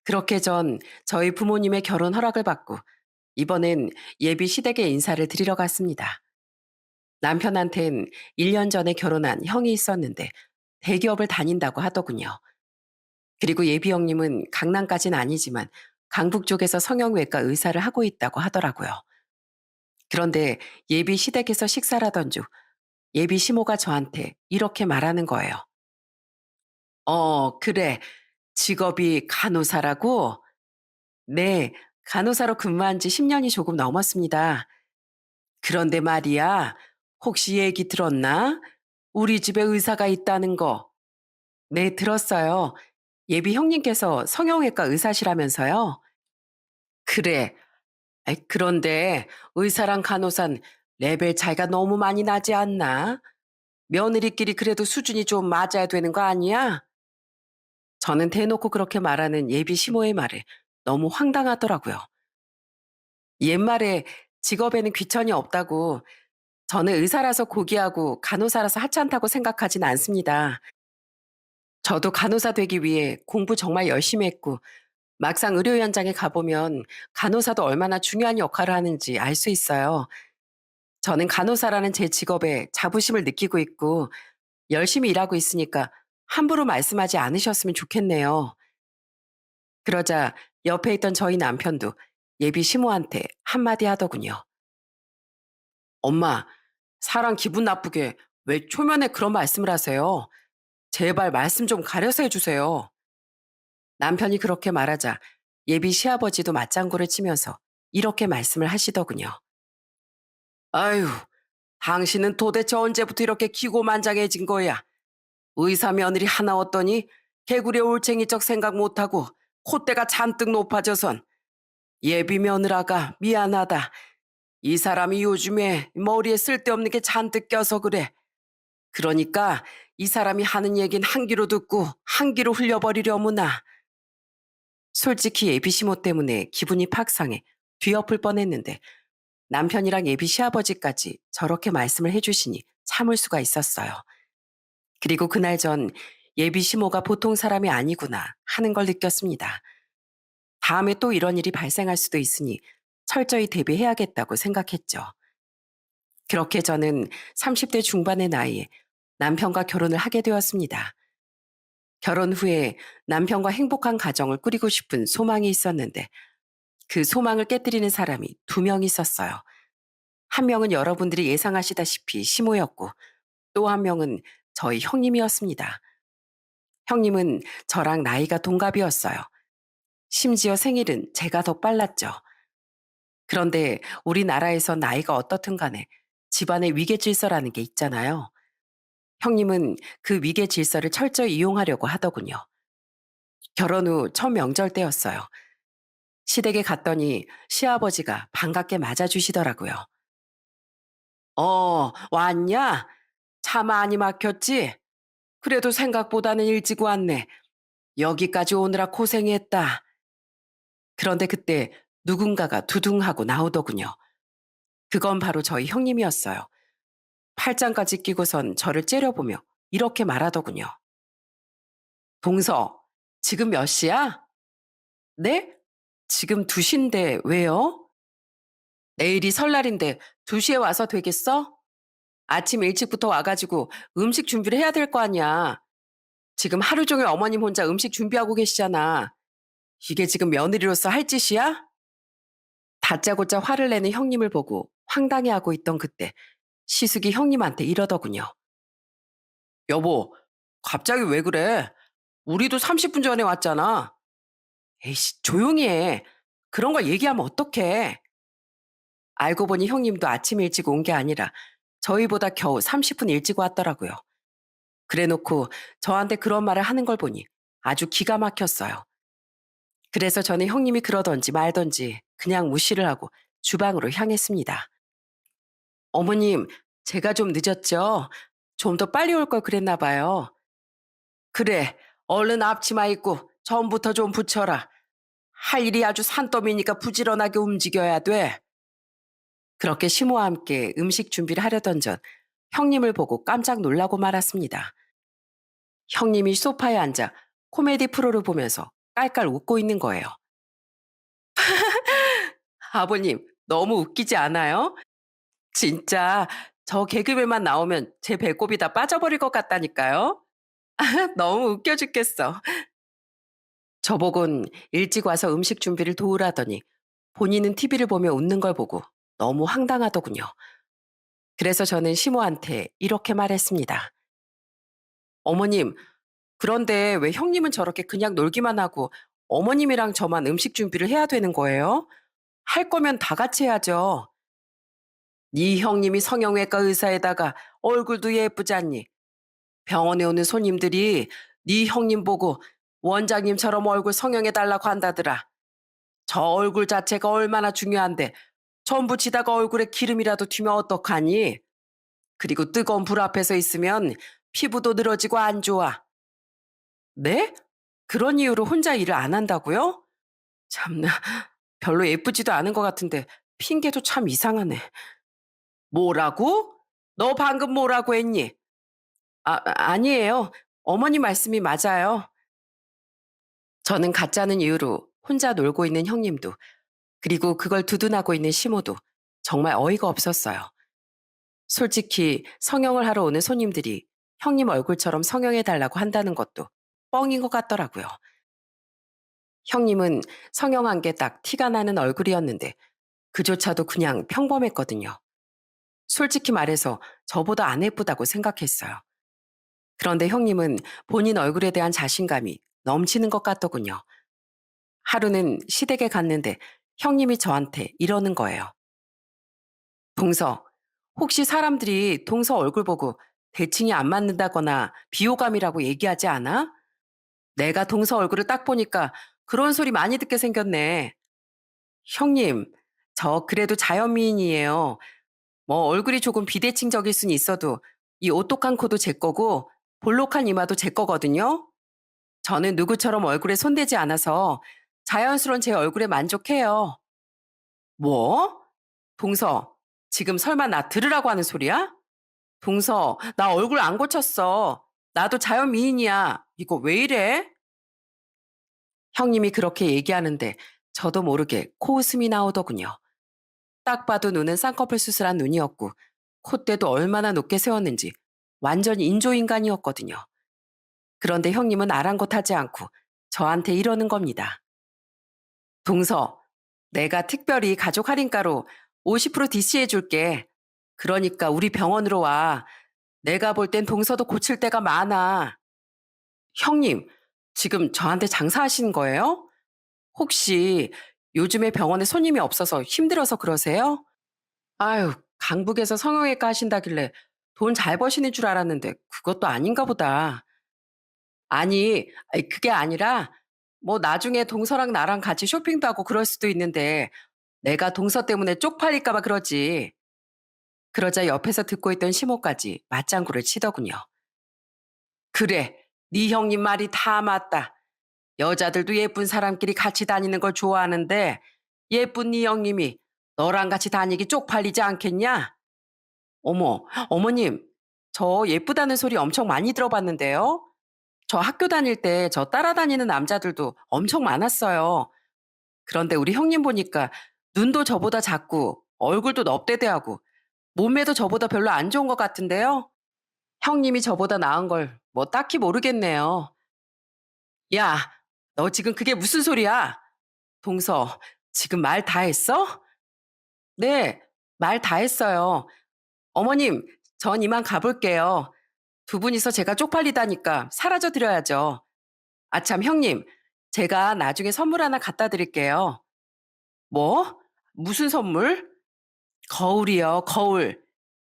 그렇게 전 저희 부모님의 결혼 허락을 받고 이번엔 예비 시댁에 인사를 드리러 갔습니다. 남편한텐 1년 전에 결혼한 형이 있었는데 대기업을 다닌다고 하더군요. 그리고 예비 형님은 강남까진 아니지만 강북 쪽에서 성형외과 의사를 하고 있다고 하더라고요. 그런데 예비 시댁에서 식사를 하던 중 예비 시모가 저한테 이렇게 말하는 거예요. 그래. 직업이 간호사라고? 네, 간호사로 근무한 지 10년이 조금 넘었습니다. 그런데 말이야, 혹시 얘기 들었나? 우리 집에 의사가 있다는 거. 네, 들었어요. 예비 형님께서 성형외과 의사시라면서요? 그래. 아이, 그런데 의사랑 간호사는 레벨 차이가 너무 많이 나지 않나? 며느리끼리 그래도 수준이 좀 맞아야 되는 거 아니야? 저는 대놓고 그렇게 말하는 예비 시모의 말에 너무 황당하더라고요. 옛말에 직업에는 귀천이 없다고 저는 의사라서 고귀하고 간호사라서 하찮다고 생각하진 않습니다. 저도 간호사 되기 위해 공부 정말 열심히 했고 막상 의료 현장에 가보면 간호사도 얼마나 중요한 역할을 하는지 알 수 있어요. 저는 간호사라는 제 직업에 자부심을 느끼고 있고 열심히 일하고 있으니까 함부로 말씀하지 않으셨으면 좋겠네요. 그러자 옆에 있던 저희 남편도 예비 시모한테 한마디 하더군요. 엄마, 사람 기분 나쁘게 왜 초면에 그런 말씀을 하세요? 제발 말씀 좀 가려서 해주세요. 남편이 그렇게 말하자 예비 시아버지도 맞장구를 치면서 이렇게 말씀을 하시더군요. 아유, 당신은 도대체 언제부터 이렇게 기고만장해진 거야? 의사 며느리 하나 얻더니 개구리 올챙이적 생각 못하고 콧대가 잔뜩 높아져선 예비 며느라가 미안하다. 이 사람이 요즘에 머리에 쓸데없는 게 잔뜩 껴서 그래. 그러니까 이 사람이 하는 얘긴 한 귀로 듣고 한 귀로 흘려버리려무나. 솔직히 예비 시모 때문에 기분이 팍 상해 뒤엎을 뻔했는데 남편이랑 예비 시아버지까지 저렇게 말씀을 해주시니 참을 수가 있었어요. 그리고 그날 전 예비 시모가 보통 사람이 아니구나 하는 걸 느꼈습니다. 다음에 또 이런 일이 발생할 수도 있으니 철저히 대비해야겠다고 생각했죠. 그렇게 저는 30대 중반의 나이에 남편과 결혼을 하게 되었습니다. 결혼 후에 남편과 행복한 가정을 꾸리고 싶은 소망이 있었는데 그 소망을 깨뜨리는 사람이 두 명 있었어요. 한 명은 여러분들이 예상하시다시피 시모였고 또 한 명은 저희 형님이었습니다. 형님은 저랑 나이가 동갑이었어요. 심지어 생일은 제가 더 빨랐죠. 그런데 우리나라에서 나이가 어떻든 간에 집안의 위계 질서라는 게 있잖아요. 형님은 그 위계 질서를 철저히 이용하려고 하더군요. 결혼 후 첫 명절 때였어요. 시댁에 갔더니 시아버지가 반갑게 맞아주시더라고요. 왔냐? 차 많이 막혔지? 그래도 생각보다는 일찍 왔네. 여기까지 오느라 고생했다. 그런데 그때 누군가가 두둥하고 나오더군요. 그건 바로 저희 형님이었어요. 팔짱까지 끼고선 저를 째려보며 이렇게 말하더군요. 동서, 지금 몇 시야? 네? 지금 2시인데 왜요? 내일이 설날인데 2시에 와서 되겠어? 아침 일찍부터 와가지고 음식 준비를 해야 될 거 아니야. 지금 하루 종일 어머님 혼자 음식 준비하고 계시잖아. 이게 지금 며느리로서 할 짓이야? 다짜고짜 화를 내는 형님을 보고 황당해하고 있던 그때 시숙이 형님한테 이러더군요. 여보, 갑자기 왜 그래? 우리도 30분 전에 왔잖아. 에이씨, 조용히 해. 그런 걸 얘기하면 어떡해. 알고 보니 형님도 아침 일찍 온 게 아니라 저희보다 겨우 30분 일찍 왔더라고요. 그래 놓고 저한테 그런 말을 하는 걸 보니 아주 기가 막혔어요. 그래서 저는 형님이 그러던지 말던지 그냥 무시를 하고 주방으로 향했습니다. 어머님, 제가 좀 늦었죠? 좀 더 빨리 올 걸 그랬나 봐요. 그래, 얼른 앞치마 입고 전부터 좀 붙여라. 할 일이 아주 산더미니까 부지런하게 움직여야 돼. 그렇게 시모와 함께 음식 준비를 하려던 전 형님을 보고 깜짝 놀라고 말았습니다. 형님이 소파에 앉아 코미디 프로를 보면서 깔깔 웃고 있는 거예요. 아버님, 너무 웃기지 않아요? 진짜 저 개그맨만 나오면 제 배꼽이 다 빠져버릴 것 같다니까요. 너무 웃겨 죽겠어. 저보곤 일찍 와서 음식 준비를 도우라더니 본인은 TV를 보며 웃는 걸 보고 너무 황당하더군요. 그래서 저는 시모한테 이렇게 말했습니다. 어머님, 그런데 왜 형님은 저렇게 그냥 놀기만 하고 어머님이랑 저만 음식 준비를 해야 되는 거예요? 할 거면 다 같이 해야죠. 네 형님이 성형외과 의사에다가 얼굴도 예쁘지 않니? 병원에 오는 손님들이 네 형님 보고 원장님처럼 얼굴 성형해달라고 한다더라. 저 얼굴 자체가 얼마나 중요한데 전부 치다가 얼굴에 기름이라도 튀면 어떡하니? 그리고 뜨거운 불 앞에서 있으면 피부도 늘어지고 안 좋아. 네? 그런 이유로 혼자 일을 안 한다고요? 참나, 별로 예쁘지도 않은 것 같은데 핑계도 참 이상하네. 뭐라고? 너 방금 뭐라고 했니? 아니에요. 어머니 말씀이 맞아요. 저는 가짜는 이유로 혼자 놀고 있는 형님도, 그리고 그걸 두둔하고 있는 시모도 정말 어이가 없었어요. 솔직히 성형을 하러 오는 손님들이 형님 얼굴처럼 성형해달라고 한다는 것도 뻥인 것 같더라고요. 형님은 성형한 게 딱 티가 나는 얼굴이었는데 그조차도 그냥 평범했거든요. 솔직히 말해서 저보다 안 예쁘다고 생각했어요. 그런데 형님은 본인 얼굴에 대한 자신감이 넘치는 것 같더군요. 하루는 시댁에 갔는데 형님이 저한테 이러는 거예요. 동서, 혹시 사람들이 동서 얼굴 보고 대칭이 안 맞는다거나 비호감이라고 얘기하지 않아? 내가 동서 얼굴을 딱 보니까 그런 소리 많이 듣게 생겼네. 형님, 저 그래도 자연미인이에요. 뭐 얼굴이 조금 비대칭적일 순 있어도 이 오똑한 코도 제 거고 볼록한 이마도 제 거거든요. 저는 누구처럼 얼굴에 손대지 않아서 자연스러운 제 얼굴에 만족해요. 뭐? 동서, 지금 설마 나 들으라고 하는 소리야? 동서, 나 얼굴 안 고쳤어. 나도 자연 미인이야. 이거 왜 이래? 형님이 그렇게 얘기하는데 저도 모르게 코웃음이 나오더군요. 딱 봐도 눈은 쌍꺼풀 수술한 눈이었고 콧대도 얼마나 높게 세웠는지 완전 인조인간이었거든요. 그런데 형님은 아랑곳하지 않고 저한테 이러는 겁니다. 동서, 내가 특별히 가족 할인가로 50% DC해 줄게. 그러니까 우리 병원으로 와. 내가 볼 땐 동서도 고칠 때가 많아. 형님, 지금 저한테 장사하시는 거예요? 혹시 요즘에 병원에 손님이 없어서 힘들어서 그러세요? 아유, 강북에서 성형외과 하신다길래 돈 잘 버시는 줄 알았는데 그것도 아닌가 보다. 아니, 그게 아니라 뭐 나중에 동서랑 나랑 같이 쇼핑도 하고 그럴 수도 있는데 내가 동서 때문에 쪽팔릴까 봐 그러지. 그러자 옆에서 듣고 있던 시모까지 맞장구를 치더군요. 그래, 네 형님 말이 다 맞다. 여자들도 예쁜 사람끼리 같이 다니는 걸 좋아하는데 예쁜 네 형님이 너랑 같이 다니기 쪽팔리지 않겠냐? 어머, 어머님, 저 예쁘다는 소리 엄청 많이 들어봤는데요. 저 학교 다닐 때 저 따라다니는 남자들도 엄청 많았어요. 그런데 우리 형님 보니까 눈도 저보다 작고 얼굴도 넙대대하고 몸매도 저보다 별로 안 좋은 것 같은데요? 형님이 저보다 나은 걸 뭐 딱히 모르겠네요. 야, 너 지금 그게 무슨 소리야? 동서, 지금 말 다 했어? 네, 말 다 했어요. 어머님, 전 이만 가볼게요. 두 분이서 제가 쪽팔리다니까 사라져 드려야죠. 아참, 형님, 제가 나중에 선물 하나 갖다 드릴게요. 뭐? 무슨 선물? 거울이요, 거울.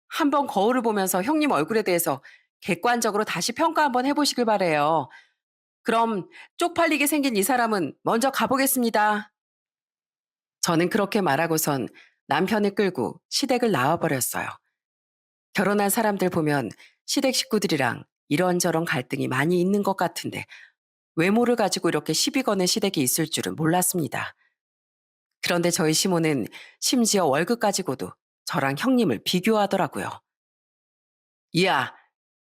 한번 거울을 보면서 형님 얼굴에 대해서 객관적으로 다시 평가 한번 해보시길 바래요. 그럼 쪽팔리게 생긴 이 사람은 먼저 가보겠습니다. 저는 그렇게 말하고선 남편을 끌고 시댁을 나와버렸어요. 결혼한 사람들 보면 시댁 식구들이랑 이런저런 갈등이 많이 있는 것 같은데 외모를 가지고 이렇게 시비 거는 시댁이 있을 줄은 몰랐습니다. 그런데 저희 시모는 심지어 월급 가지고도 저랑 형님을 비교하더라고요. 야,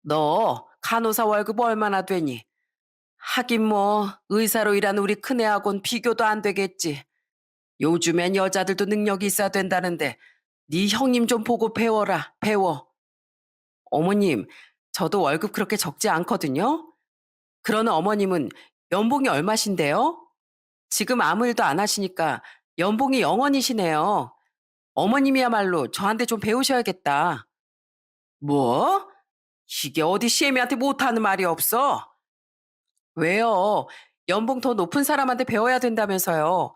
너 간호사 월급 얼마나 되니? 하긴 뭐 의사로 일하는 우리 큰애하고는 비교도 안 되겠지. 요즘엔 여자들도 능력이 있어야 된다는데 네 형님 좀 보고 배워라, 배워. 어머님, 저도 월급 그렇게 적지 않거든요. 그러는 어머님은 연봉이 얼마신데요? 지금 아무 일도 안 하시니까 연봉이 0원이시네요. 어머님이야말로 저한테 좀 배우셔야겠다. 뭐? 이게 어디 시애미한테 못하는 말이 없어? 왜요? 연봉 더 높은 사람한테 배워야 된다면서요.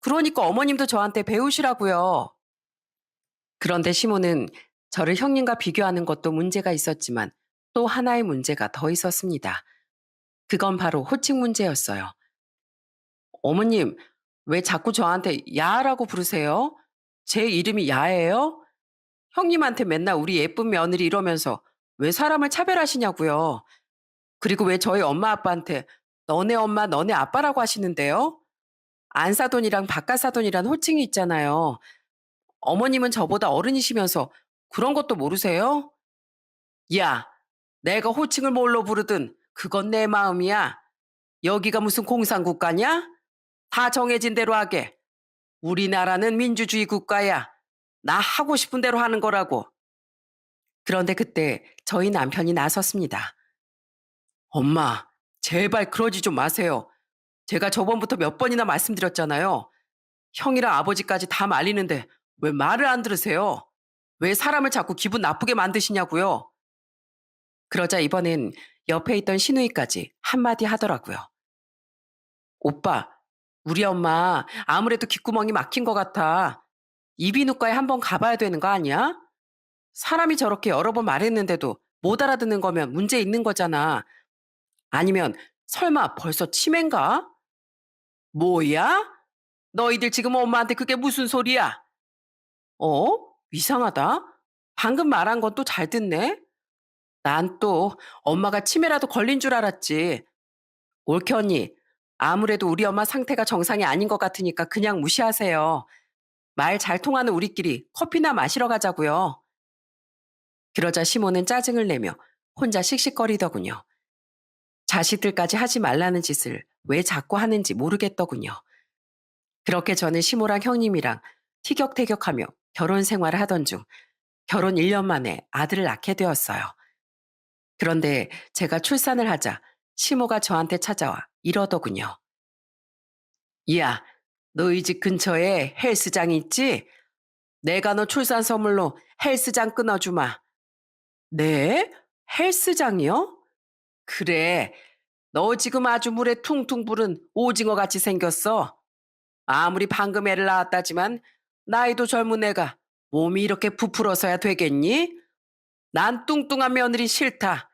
그러니까 어머님도 저한테 배우시라고요. 그런데 시모는 저를 형님과 비교하는 것도 문제가 있었지만 또 하나의 문제가 더 있었습니다. 그건 바로 호칭 문제였어요. 어머님, 왜 자꾸 저한테 야라고 부르세요? 제 이름이 야예요? 형님한테 맨날 우리 예쁜 며느리 이러면서 왜 사람을 차별하시냐고요. 그리고 왜 저희 엄마 아빠한테 너네 엄마, 너네 아빠라고 하시는데요? 안사돈이랑 박가사돈이란 호칭이 있잖아요. 어머님은 저보다 어른이시면서 그런 것도 모르세요? 야, 내가 호칭을 뭘로 부르든 그건 내 마음이야. 여기가 무슨 공산국가냐? 다 정해진 대로 하게. 우리나라는 민주주의 국가야. 나 하고 싶은 대로 하는 거라고. 그런데 그때 저희 남편이 나섰습니다. 엄마, 제발 그러지 좀 마세요. 제가 저번부터 몇 번이나 말씀드렸잖아요. 형이랑 아버지까지 다 말리는데 왜 말을 안 들으세요? 왜 사람을 자꾸 기분 나쁘게 만드시냐고요? 그러자 이번엔 옆에 있던 시누이까지 한마디 하더라고요. 오빠, 우리 엄마 아무래도 귓구멍이 막힌 것 같아. 이비인후과에 한번 가봐야 되는 거 아니야? 사람이 저렇게 여러 번 말했는데도 못 알아듣는 거면 문제 있는 거잖아. 아니면 설마 벌써 치매인가? 뭐야? 너희들 지금 엄마한테 그게 무슨 소리야? 어? 이상하다. 방금 말한 건 또 잘 듣네. 난 또 엄마가 치매라도 걸린 줄 알았지. 올케 언니, 아무래도 우리 엄마 상태가 정상이 아닌 것 같으니까 그냥 무시하세요. 말 잘 통하는 우리끼리 커피나 마시러 가자고요. 그러자 시모는 짜증을 내며 혼자 씩씩거리더군요. 자식들까지 하지 말라는 짓을 왜 자꾸 하는지 모르겠더군요. 그렇게 저는 시모랑 형님이랑 티격태격하며 결혼 생활을 하던 중 결혼 1년 만에 아들을 낳게 되었어요. 그런데 제가 출산을 하자 시모가 저한테 찾아와 이러더군요. 야, 너희 집 근처에 헬스장 있지? 내가 너 출산 선물로 헬스장 끊어주마. 네? 헬스장이요? 그래. 너 지금 아주 물에 퉁퉁 부른 오징어 같이 생겼어. 아무리 방금 애를 낳았다지만 나이도 젊은 애가 몸이 이렇게 부풀어서야 되겠니? 난 뚱뚱한 며느리 싫다.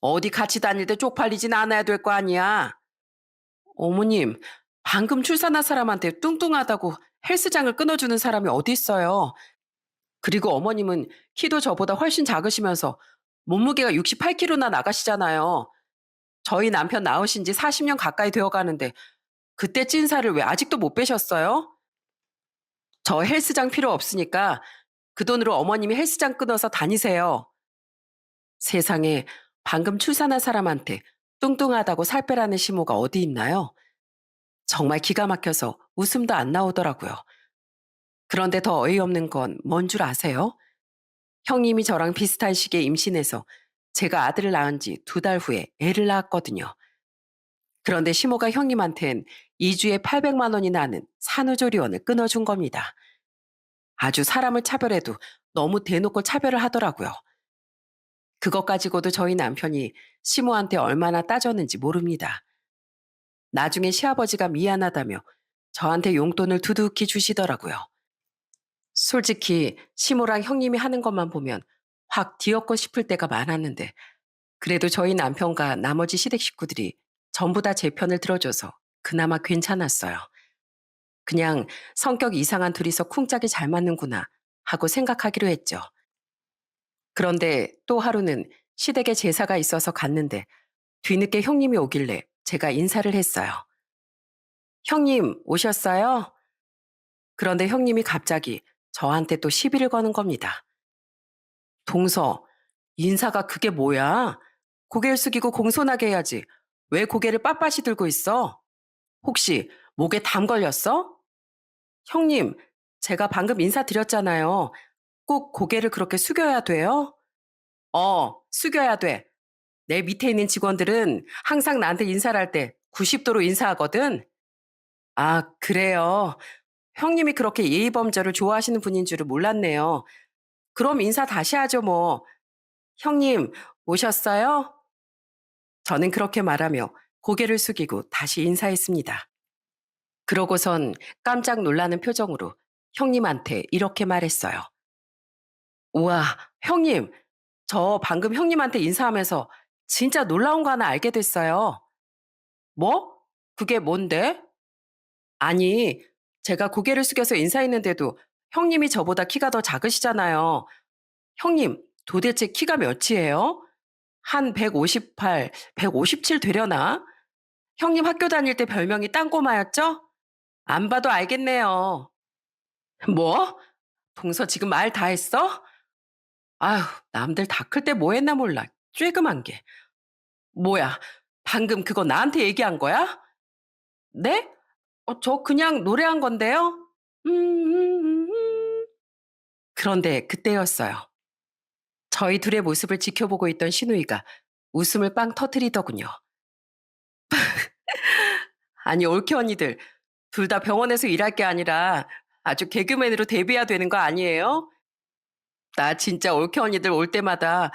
어디 같이 다닐 때 쪽팔리진 않아야 될 거 아니야. 어머님, 방금 출산한 사람한테 뚱뚱하다고 헬스장을 끊어주는 사람이 어디 있어요? 그리고 어머님은 키도 저보다 훨씬 작으시면서 몸무게가 68kg나 나가시잖아요. 저희 남편 낳으신 지 40년 가까이 되어 가는데 그때 찐 살을 왜 아직도 못 빼셨어요? 저 헬스장 필요 없으니까 그 돈으로 어머님이 헬스장 끊어서 다니세요. 세상에 방금 출산한 사람한테 뚱뚱하다고 살 빼라는 시모가 어디 있나요? 정말 기가 막혀서 웃음도 안 나오더라고요. 그런데 더 어이없는 건 뭔 줄 아세요? 형님이 저랑 비슷한 시기에 임신해서 제가 아들을 낳은 지 2달 후에 애를 낳았거든요. 그런데 시모가 형님한텐 2주에 800만 원이나 하는 산후조리원을 끊어준 겁니다. 아주 사람을 차별해도 너무 대놓고 차별을 하더라고요. 그것 가지고도 저희 남편이 시모한테 얼마나 따졌는지 모릅니다. 나중에 시아버지가 미안하다며 저한테 용돈을 두둑히 주시더라고요. 솔직히 시모랑 형님이 하는 것만 보면 확 뒤엎고 싶을 때가 많았는데 그래도 저희 남편과 나머지 시댁 식구들이 전부 다 제 편을 들어줘서 그나마 괜찮았어요. 그냥 성격 이상한 둘이서 쿵짝이 잘 맞는구나 하고 생각하기로 했죠. 그런데 또 하루는 시댁에 제사가 있어서 갔는데 뒤늦게 형님이 오길래 제가 인사를 했어요. 형님 오셨어요? 그런데 형님이 갑자기 저한테 또 시비를 거는 겁니다. 동서, 인사가 그게 뭐야? 고개를 숙이고 공손하게 해야지. 왜 고개를 빳빳이 들고 있어? 혹시 목에 담 걸렸어? 형님, 제가 방금 인사드렸잖아요. 꼭 고개를 그렇게 숙여야 돼요? 숙여야 돼. 내 밑에 있는 직원들은 항상 나한테 인사를 할 때 90도로 인사하거든. 아, 그래요. 형님이 그렇게 예의범절을 좋아하시는 분인 줄은 몰랐네요. 그럼 인사 다시 하죠, 뭐. 형님, 오셨어요? 저는 그렇게 말하며 고개를 숙이고 다시 인사했습니다. 그러고선 깜짝 놀라는 표정으로 형님한테 이렇게 말했어요. 우와, 형님, 저 방금 형님한테 인사하면서 진짜 놀라운 거 하나 알게 됐어요. 뭐? 그게 뭔데? 아니, 제가 고개를 숙여서 인사했는데도 형님이 저보다 키가 더 작으시잖아요. 형님, 도대체 키가 몇이에요? 한 158, 157 되려나? 형님 학교 다닐 때 별명이 땅꼬마였죠? 안 봐도 알겠네요. 뭐? 동서 지금 말 다 했어? 아휴, 남들 다 클 때 뭐 했나 몰라. 쬐그만 게. 뭐야, 방금 그거 나한테 얘기한 거야? 네? 저 그냥 노래한 건데요? 그런데 그때였어요. 저희 둘의 모습을 지켜보고 있던 신우이가 웃음을 빵 터트리더군요. 아니, 올케 언니들, 둘 다 병원에서 일할 게 아니라 아주 개그맨으로 데뷔해야 되는 거 아니에요? 나 진짜 올케 언니들 올 때마다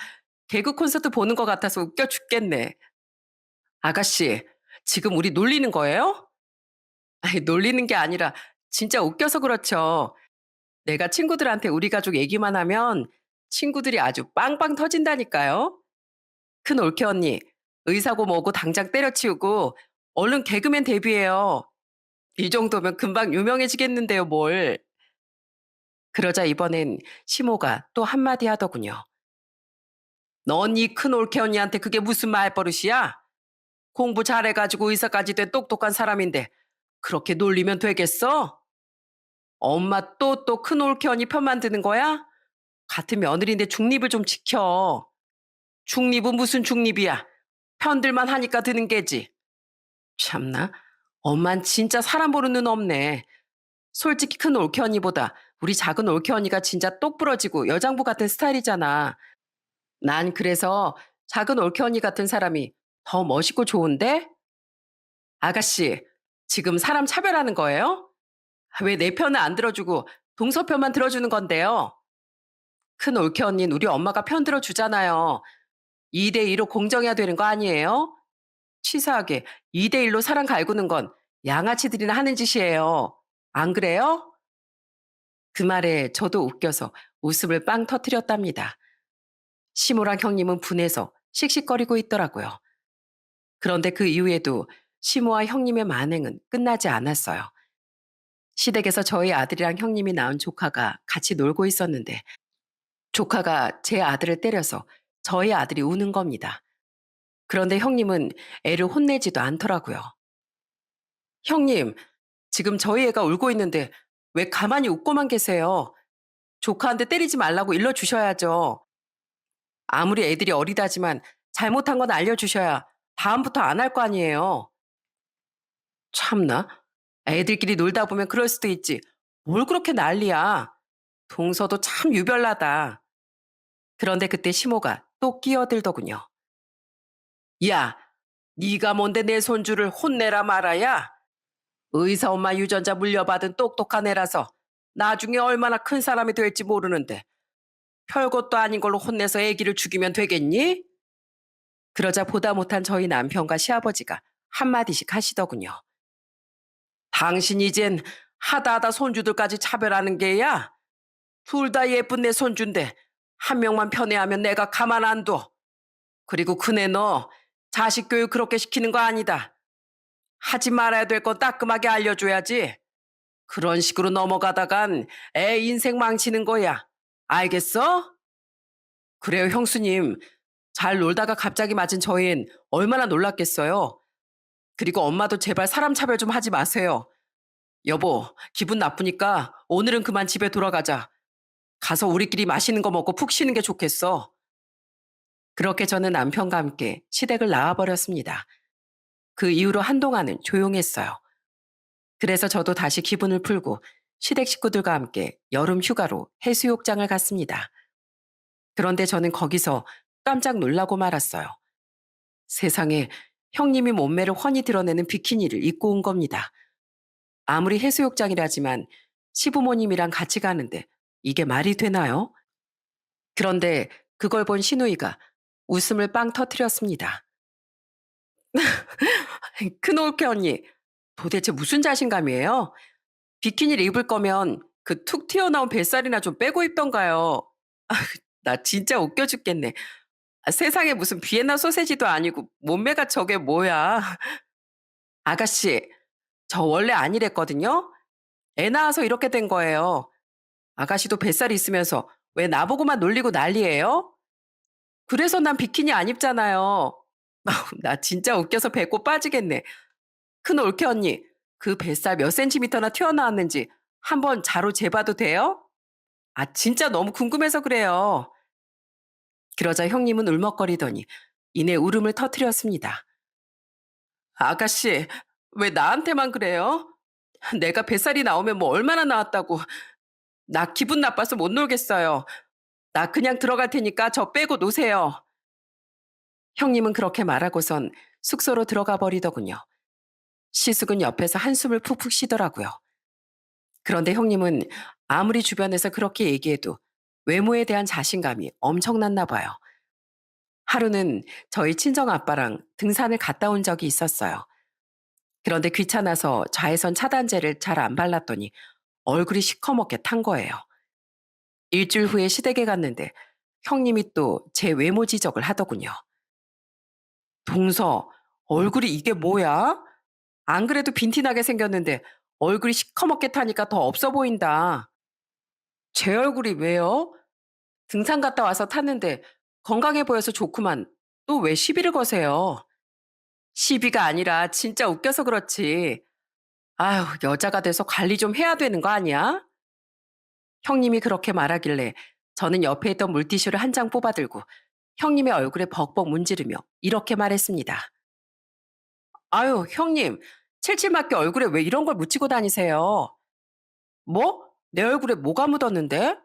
개그 콘서트 보는 것 같아서 웃겨 죽겠네. 아가씨, 지금 우리 놀리는 거예요? 아니, 놀리는 게 아니라 진짜 웃겨서 그렇죠. 내가 친구들한테 우리 가족 얘기만 하면 친구들이 아주 빵빵 터진다니까요. 큰 올케 언니, 의사고 뭐고 당장 때려치우고 얼른 개그맨 데뷔해요. 이 정도면 금방 유명해지겠는데요, 뭘. 그러자 이번엔 시모가 또 한마디 하더군요. 넌 이 큰 올케 언니한테 그게 무슨 말버릇이야? 공부 잘해가지고 의사까지 된 똑똑한 사람인데 그렇게 놀리면 되겠어? 엄마 또 큰 올케 언니 편만 드는 거야? 같은 며느리인데 중립을 좀 지켜. 중립은 무슨 중립이야? 편들만 하니까 드는 게지. 참나, 엄만 진짜 사람 보는 눈 없네. 솔직히 큰 올케 언니보다 우리 작은 올케 언니가 진짜 똑부러지고 여장부 같은 스타일이잖아. 난 그래서 작은 올케 언니 같은 사람이 더 멋있고 좋은데? 아가씨, 지금 사람 차별하는 거예요? 왜 내 편을 안 들어주고 동서 편만 들어주는 건데요? 큰 올케 언니는 우리 엄마가 편 들어주잖아요. 2대2로 공정해야 되는 거 아니에요? 치사하게 2대1로 사람 갈구는 건 양아치들이나 하는 짓이에요. 안 그래요? 그 말에 저도 웃겨서 웃음을 빵 터뜨렸답니다. 시모랑 형님은 분해서 씩씩거리고 있더라고요. 그런데 그 이후에도 시모와 형님의 만행은 끝나지 않았어요. 시댁에서 저희 아들이랑 형님이 낳은 조카가 같이 놀고 있었는데 조카가 제 아들을 때려서 저희 아들이 우는 겁니다. 그런데 형님은 애를 혼내지도 않더라고요. 형님, 지금 저희 애가 울고 있는데 왜 가만히 웃고만 계세요? 조카한테 때리지 말라고 일러주셔야죠. 아무리 애들이 어리다지만 잘못한 건 알려주셔야 다음부터 안 할 거 아니에요. 참나, 애들끼리 놀다 보면 그럴 수도 있지. 뭘 그렇게 난리야. 동서도 참 유별나다. 그런데 그때 시모가 또 끼어들더군요. 야, 네가 뭔데 내 손주를 혼내라 말아야? 의사 엄마 유전자 물려받은 똑똑한 애라서 나중에 얼마나 큰 사람이 될지 모르는데 별것도 아닌 걸로 혼내서 애기를 죽이면 되겠니? 그러자 보다 못한 저희 남편과 시아버지가 한마디씩 하시더군요. 당신 이젠 하다하다 손주들까지 차별하는 게야? 둘 다 예쁜 내 손주인데 한 명만 편애하면 내가 가만 안 둬. 그리고 그네 너 자식 교육 그렇게 시키는 거 아니다. 하지 말아야 될 건 따끔하게 알려줘야지. 그런 식으로 넘어가다간 애 인생 망치는 거야. 알겠어? 그래요, 형수님. 잘 놀다가 갑자기 맞은 저희엔 얼마나 놀랐겠어요. 그리고 엄마도 제발 사람 차별 좀 하지 마세요. 여보, 기분 나쁘니까 오늘은 그만 집에 돌아가자. 가서 우리끼리 맛있는 거 먹고 푹 쉬는 게 좋겠어. 그렇게 저는 남편과 함께 시댁을 나와버렸습니다. 그 이후로 한동안은 조용했어요. 그래서 저도 다시 기분을 풀고 시댁 식구들과 함께 여름 휴가로 해수욕장을 갔습니다. 그런데 저는 거기서 깜짝 놀라고 말았어요. 세상에 형님이 몸매를 훤히 드러내는 비키니를 입고 온 겁니다. 아무리 해수욕장이라지만 시부모님이랑 같이 가는데 이게 말이 되나요? 그런데 그걸 본 시누이가 웃음을 빵 터뜨렸습니다. 큰올케 언니, 도대체 무슨 자신감이에요? 비키니를 입을 거면 그 툭 튀어나온 뱃살이나 좀 빼고 입던가요. 나 진짜 웃겨 죽겠네. 세상에 무슨 비엔나 소세지도 아니고 몸매가 저게 뭐야. 아가씨, 저 원래 아니랬거든요. 애 낳아서 이렇게 된 거예요. 아가씨도 뱃살이 있으면서 왜 나보고만 놀리고 난리예요? 그래서 난 비키니 안 입잖아요. 나 진짜 웃겨서 배꼽 빠지겠네. 큰 올케 언니, 그 뱃살 몇 센티미터나 튀어나왔는지 한번 자로 재봐도 돼요? 아, 진짜 너무 궁금해서 그래요. 그러자 형님은 울먹거리더니 이내 울음을 터뜨렸습니다. 아가씨, 왜 나한테만 그래요? 내가 뱃살이 나오면 뭐 얼마나 나왔다고. 나 기분 나빠서 못 놀겠어요. 나 그냥 들어갈 테니까 저 빼고 노세요. 형님은 그렇게 말하고선 숙소로 들어가 버리더군요. 시숙은 옆에서 한숨을 푹푹 쉬더라고요. 그런데 형님은 아무리 주변에서 그렇게 얘기해도 외모에 대한 자신감이 엄청났나 봐요. 하루는 저희 친정 아빠랑 등산을 갔다 온 적이 있었어요. 그런데 귀찮아서 자외선 차단제를 잘 안 발랐더니 얼굴이 시커멓게 탄 거예요. 일주일 후에 시댁에 갔는데 형님이 또 제 외모 지적을 하더군요. 동서, 얼굴이 이게 뭐야? 안 그래도 빈티나게 생겼는데 얼굴이 시커멓게 타니까 더 없어 보인다. 제 얼굴이 왜요? 등산 갔다 와서 탔는데 건강해 보여서 좋구만. 또 왜 시비를 거세요? 시비가 아니라 진짜 웃겨서 그렇지. 아휴, 여자가 돼서 관리 좀 해야 되는 거 아니야? 형님이 그렇게 말하길래 저는 옆에 있던 물티슈를 한 장 뽑아들고 형님의 얼굴에 벅벅 문지르며 이렇게 말했습니다. 아유, 형님, 칠칠맞게 얼굴에 왜 이런 걸 묻히고 다니세요? 뭐? 내 얼굴에 뭐가 묻었는데?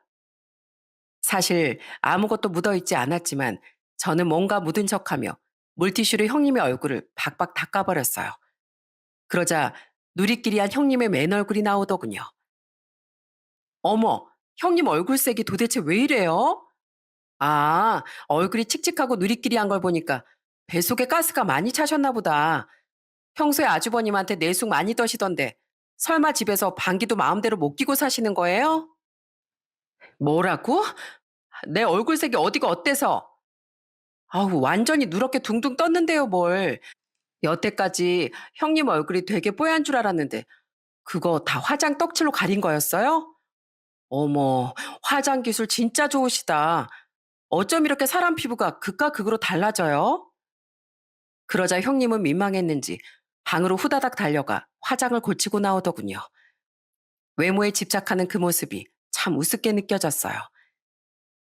사실 아무것도 묻어있지 않았지만 저는 뭔가 묻은 척하며 물티슈로 형님의 얼굴을 박박 닦아버렸어요. 그러자 누리끼리한 형님의 맨 얼굴이 나오더군요. 어머, 형님 얼굴색이 도대체 왜 이래요? 아, 얼굴이 칙칙하고 누리끼리한 걸 보니까 배 속에 가스가 많이 차셨나 보다. 평소에 아주버님한테 내숭 많이 떠시던데 설마 집에서 방귀도 마음대로 못 끼고 사시는 거예요? 뭐라고? 내 얼굴색이 어디가 어때서? 아우, 완전히 누렇게 둥둥 떴는데요, 뭘. 여태까지 형님 얼굴이 되게 뽀얀 줄 알았는데 그거 다 화장 떡칠로 가린 거였어요? 어머, 화장 기술 진짜 좋으시다. 어쩜 이렇게 사람 피부가 극과 극으로 달라져요? 그러자 형님은 민망했는지 방으로 후다닥 달려가 화장을 고치고 나오더군요. 외모에 집착하는 그 모습이 참 우습게 느껴졌어요.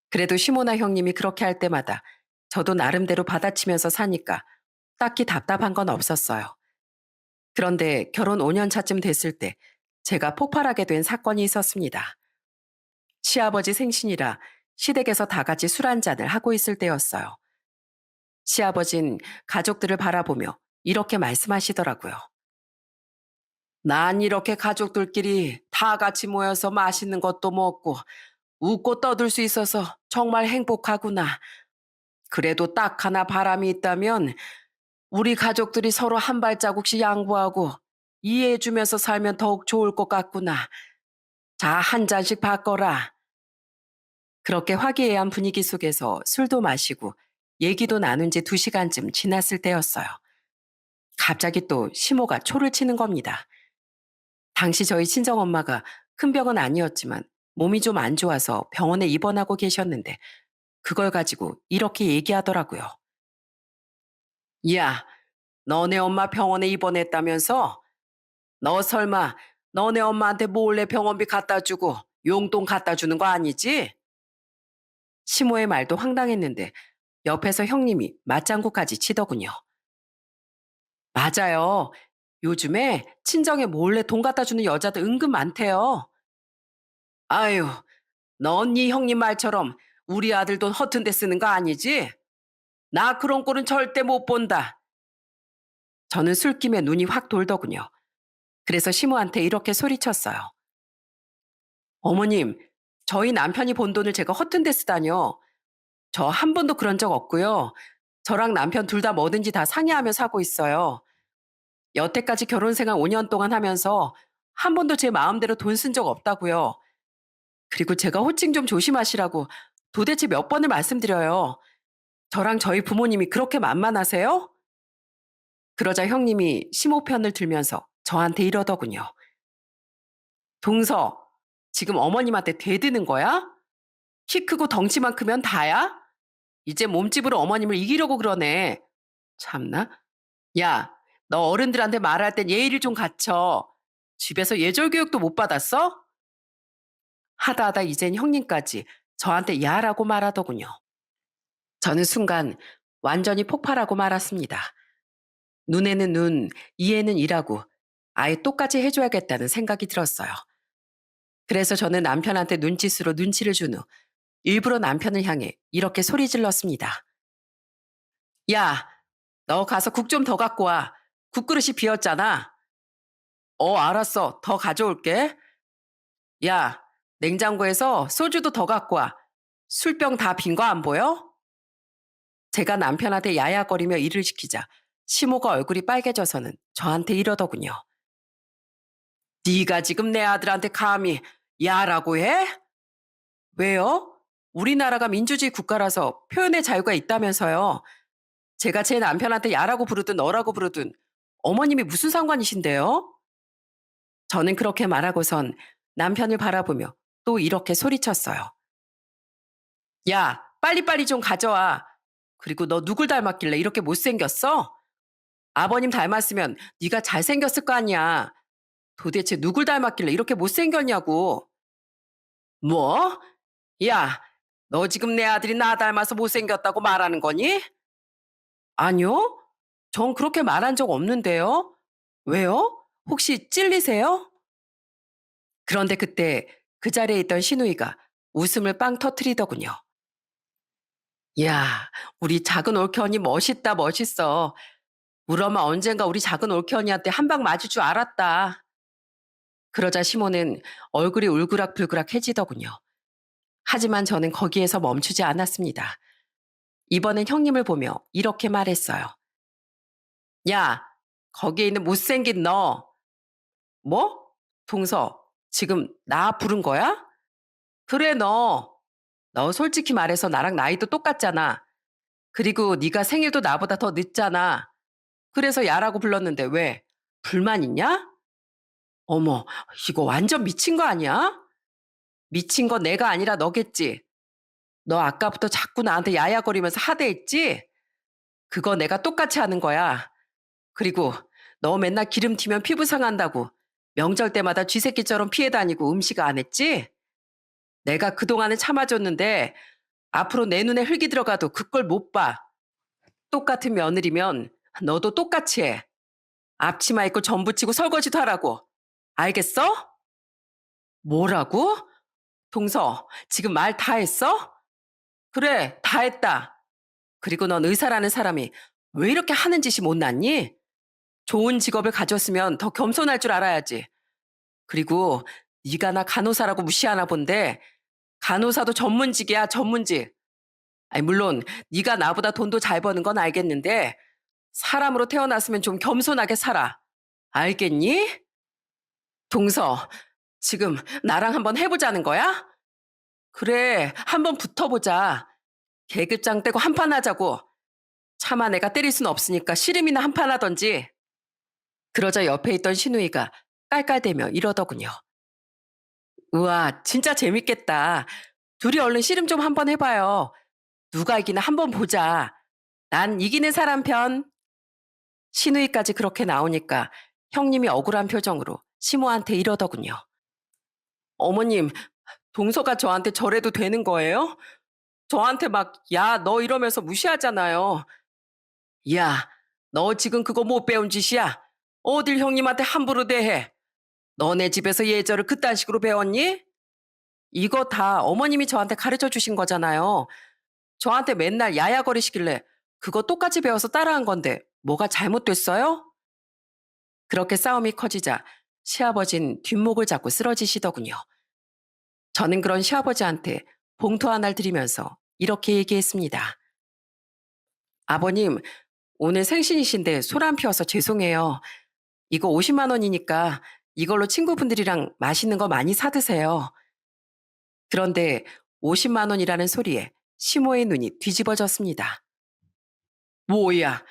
그래도 시모나 형님이 그렇게 할 때마다 저도 나름대로 받아치면서 사니까 딱히 답답한 건 없었어요. 그런데 결혼 5년 차쯤 됐을 때 제가 폭발하게 된 사건이 있었습니다. 시아버지 생신이라 시댁에서 다 같이 술 한잔을 하고 있을 때였어요. 시아버진 가족들을 바라보며 이렇게 말씀하시더라고요. 난 이렇게 가족들끼리 다 같이 모여서 맛있는 것도 먹고 웃고 떠들 수 있어서 정말 행복하구나. 그래도 딱 하나 바람이 있다면 우리 가족들이 서로 한 발자국씩 양보하고 이해해주면서 살면 더욱 좋을 것 같구나. 자, 한 잔씩 바꿔라. 그렇게 화기애애한 분위기 속에서 술도 마시고 얘기도 나눈 지 2시간쯤 지났을 때였어요. 갑자기 또 시모가 초를 치는 겁니다. 당시 저희 친정엄마가 큰 병은 아니었지만 몸이 좀 안 좋아서 병원에 입원하고 계셨는데 그걸 가지고 이렇게 얘기하더라고요. 야, 너네 엄마 병원에 입원했다면서? 너 설마 너네 엄마한테 몰래 병원비 갖다 주고 용돈 갖다 주는 거 아니지? 시모의 말도 황당했는데 옆에서 형님이 맞장구까지 치더군요. 맞아요. 요즘에 친정에 몰래 돈 갖다 주는 여자들 은근 많대요. 아유, 넌 네 형님 말처럼 우리 아들 돈 허튼 데 쓰는 거 아니지? 나 그런 꼴은 절대 못 본다. 저는 술김에 눈이 확 돌더군요. 그래서 시모한테 이렇게 소리쳤어요. 어머님, 저희 남편이 번 돈을 제가 허튼 데 쓰다뇨. 저 한 번도 그런 적 없고요. 저랑 남편 둘 다 뭐든지 다 상의하며 사고 있어요. 여태까지 결혼 생활 5년 동안 하면서 한 번도 제 마음대로 돈 쓴 적 없다고요. 그리고 제가 호칭 좀 조심하시라고 도대체 몇 번을 말씀드려요. 저랑 저희 부모님이 그렇게 만만하세요? 그러자 형님이 시모 편을 들면서 저한테 이러더군요. 동서, 지금 어머님한테 대드는 거야? 키 크고 덩치만 크면 다야? 이제 몸집으로 어머님을 이기려고 그러네. 참나. 야, 너 어른들한테 말할 땐 예의를 좀 갖춰. 집에서 예절 교육도 못 받았어? 하다 하다 이젠 형님까지 저한테 야라고 말하더군요. 저는 순간 완전히 폭발하고 말았습니다. 눈에는 눈, 이에는 이라고 아예 똑같이 해줘야겠다는 생각이 들었어요. 그래서 저는 남편한테 눈짓으로 눈치를 준 후 일부러 남편을 향해 이렇게 소리 질렀습니다. 야, 너 가서 국 좀 더 갖고 와. 국그릇이 비었잖아. 알았어. 더 가져올게. 야, 냉장고에서 소주도 더 갖고 와. 술병 다 빈 거 안 보여? 제가 남편한테 야야거리며 일을 시키자 시모가 얼굴이 빨개져서는 저한테 이러더군요. 네가 지금 내 아들한테 감히 야라고 해? 왜요? 우리나라가 민주주의 국가라서 표현의 자유가 있다면서요. 제가 제 남편한테 야라고 부르든 너라고 부르든 어머님이 무슨 상관이신데요? 저는 그렇게 말하고선 남편을 바라보며 또 이렇게 소리쳤어요. 야, 빨리빨리 좀 가져와. 그리고 너 누굴 닮았길래 이렇게 못생겼어? 아버님 닮았으면 네가 잘생겼을 거 아니야. 도대체 누굴 닮았길래 이렇게 못생겼냐고. 뭐? 야, 너 지금 내 아들이 나 닮아서 못생겼다고 말하는 거니? 아니요. 전 그렇게 말한 적 없는데요. 왜요? 혹시 찔리세요? 그런데 그때 그 자리에 있던 시누이가 웃음을 빵 터트리더군요. 야, 우리 작은 올케 언니 멋있다, 멋있어. 우리 엄마 언젠가 우리 작은 올케 언니한테 한 방 맞을 줄 알았다. 그러자 시모는 얼굴이 울그락불그락해지더군요. 하지만 저는 거기에서 멈추지 않았습니다. 이번엔 형님을 보며 이렇게 말했어요. 야, 거기에 있는 못생긴 너. 뭐? 동서, 지금 나 부른 거야? 그래, 너. 너 솔직히 말해서 나랑 나이도 똑같잖아. 그리고 네가 생일도 나보다 더 늦잖아. 그래서 야라고 불렀는데 왜? 불만 있냐? 어머, 이거 완전 미친 거 아니야? 미친 건 내가 아니라 너겠지. 너 아까부터 자꾸 나한테 야야거리면서 하대했지? 그거 내가 똑같이 하는 거야. 그리고 너 맨날 기름 튀면 피부 상한다고 명절 때마다 쥐새끼처럼 피해 다니고 음식 안 했지? 내가 그동안은 참아줬는데 앞으로 내 눈에 흙이 들어가도 그걸 못 봐. 똑같은 며느리면 너도 똑같이 해. 앞치마 입고 전 부치고 설거지도 하라고. 알겠어? 뭐라고? 동서, 지금 말 다 했어? 그래, 다 했다. 그리고 넌 의사라는 사람이 왜 이렇게 하는 짓이 못났니? 좋은 직업을 가졌으면 더 겸손할 줄 알아야지. 그리고 네가 나 간호사라고 무시하나 본데 간호사도 전문직이야, 전문직. 아니 물론 네가 나보다 돈도 잘 버는 건 알겠는데 사람으로 태어났으면 좀 겸손하게 살아. 알겠니? 동서, 지금 나랑 한번 해보자는 거야? 그래, 한번 붙어보자. 계급장 떼고 한판 하자고. 차마 내가 때릴 순 없으니까 씨름이나 한판 하던지. 그러자 옆에 있던 신우이가 깔깔대며 이러더군요. 우와, 진짜 재밌겠다. 둘이 얼른 씨름 좀 한번 해봐요. 누가 이기나 한번 보자. 난 이기는 사람 편. 신우이까지 그렇게 나오니까 형님이 억울한 표정으로 시모한테 이러더군요. 어머님, 동서가 저한테 저래도 되는 거예요? 저한테 막, 야, 너 이러면서 무시하잖아요. 야, 너 지금 그거 못 배운 짓이야? 어딜 형님한테 함부로 대해? 너네 집에서 예절을 그딴 식으로 배웠니? 이거 다 어머님이 저한테 가르쳐 주신 거잖아요. 저한테 맨날 야야거리시길래 그거 똑같이 배워서 따라한 건데 뭐가 잘못됐어요? 그렇게 싸움이 커지자 시아버진 뒷목을 잡고 쓰러지시더군요. 저는 그런 시아버지한테 봉투 하나를 드리면서 이렇게 얘기했습니다. 아버님, 오늘 생신이신데 술 안 피워서 죄송해요. 이거 50만 원이니까 이걸로 친구분들이랑 맛있는 거 많이 사드세요. 그런데 50만 원이라는 소리에 시모의 눈이 뒤집어졌습니다. 뭐야,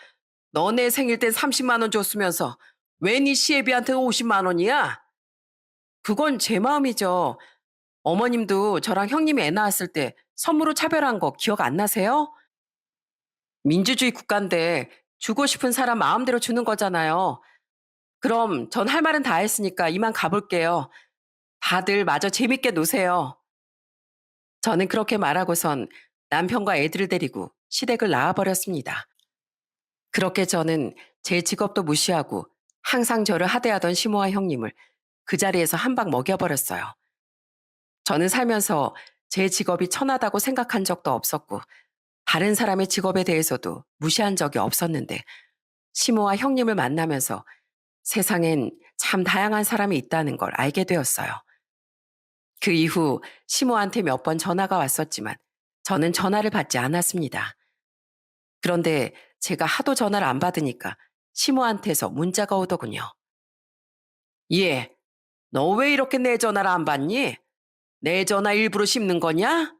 너네 생일 때 30만 원 줬으면서 왜 네 시애비한테 50만 원이야? 그건 제 마음이죠. 어머님도 저랑 형님이 애 낳았을 때 선물로 차별한 거 기억 안 나세요? 민주주의 국가인데 주고 싶은 사람 마음대로 주는 거잖아요. 그럼 전 할 말은 다 했으니까 이만 가볼게요. 다들 마저 재밌게 노세요. 저는 그렇게 말하고선 남편과 애들을 데리고 시댁을 나와버렸습니다. 그렇게 저는 제 직업도 무시하고 항상 저를 하대하던 시모와 형님을 그 자리에서 한 방 먹여버렸어요. 저는 살면서 제 직업이 천하다고 생각한 적도 없었고 다른 사람의 직업에 대해서도 무시한 적이 없었는데 시모와 형님을 만나면서 세상엔 참 다양한 사람이 있다는 걸 알게 되었어요. 그 이후 시모한테 몇 번 전화가 왔었지만 저는 전화를 받지 않았습니다. 그런데 제가 하도 전화를 안 받으니까 시모한테서 문자가 오더군요. 예, 너 왜 이렇게 내 전화를 안 받니? 내 전화 일부러 씹는 거냐?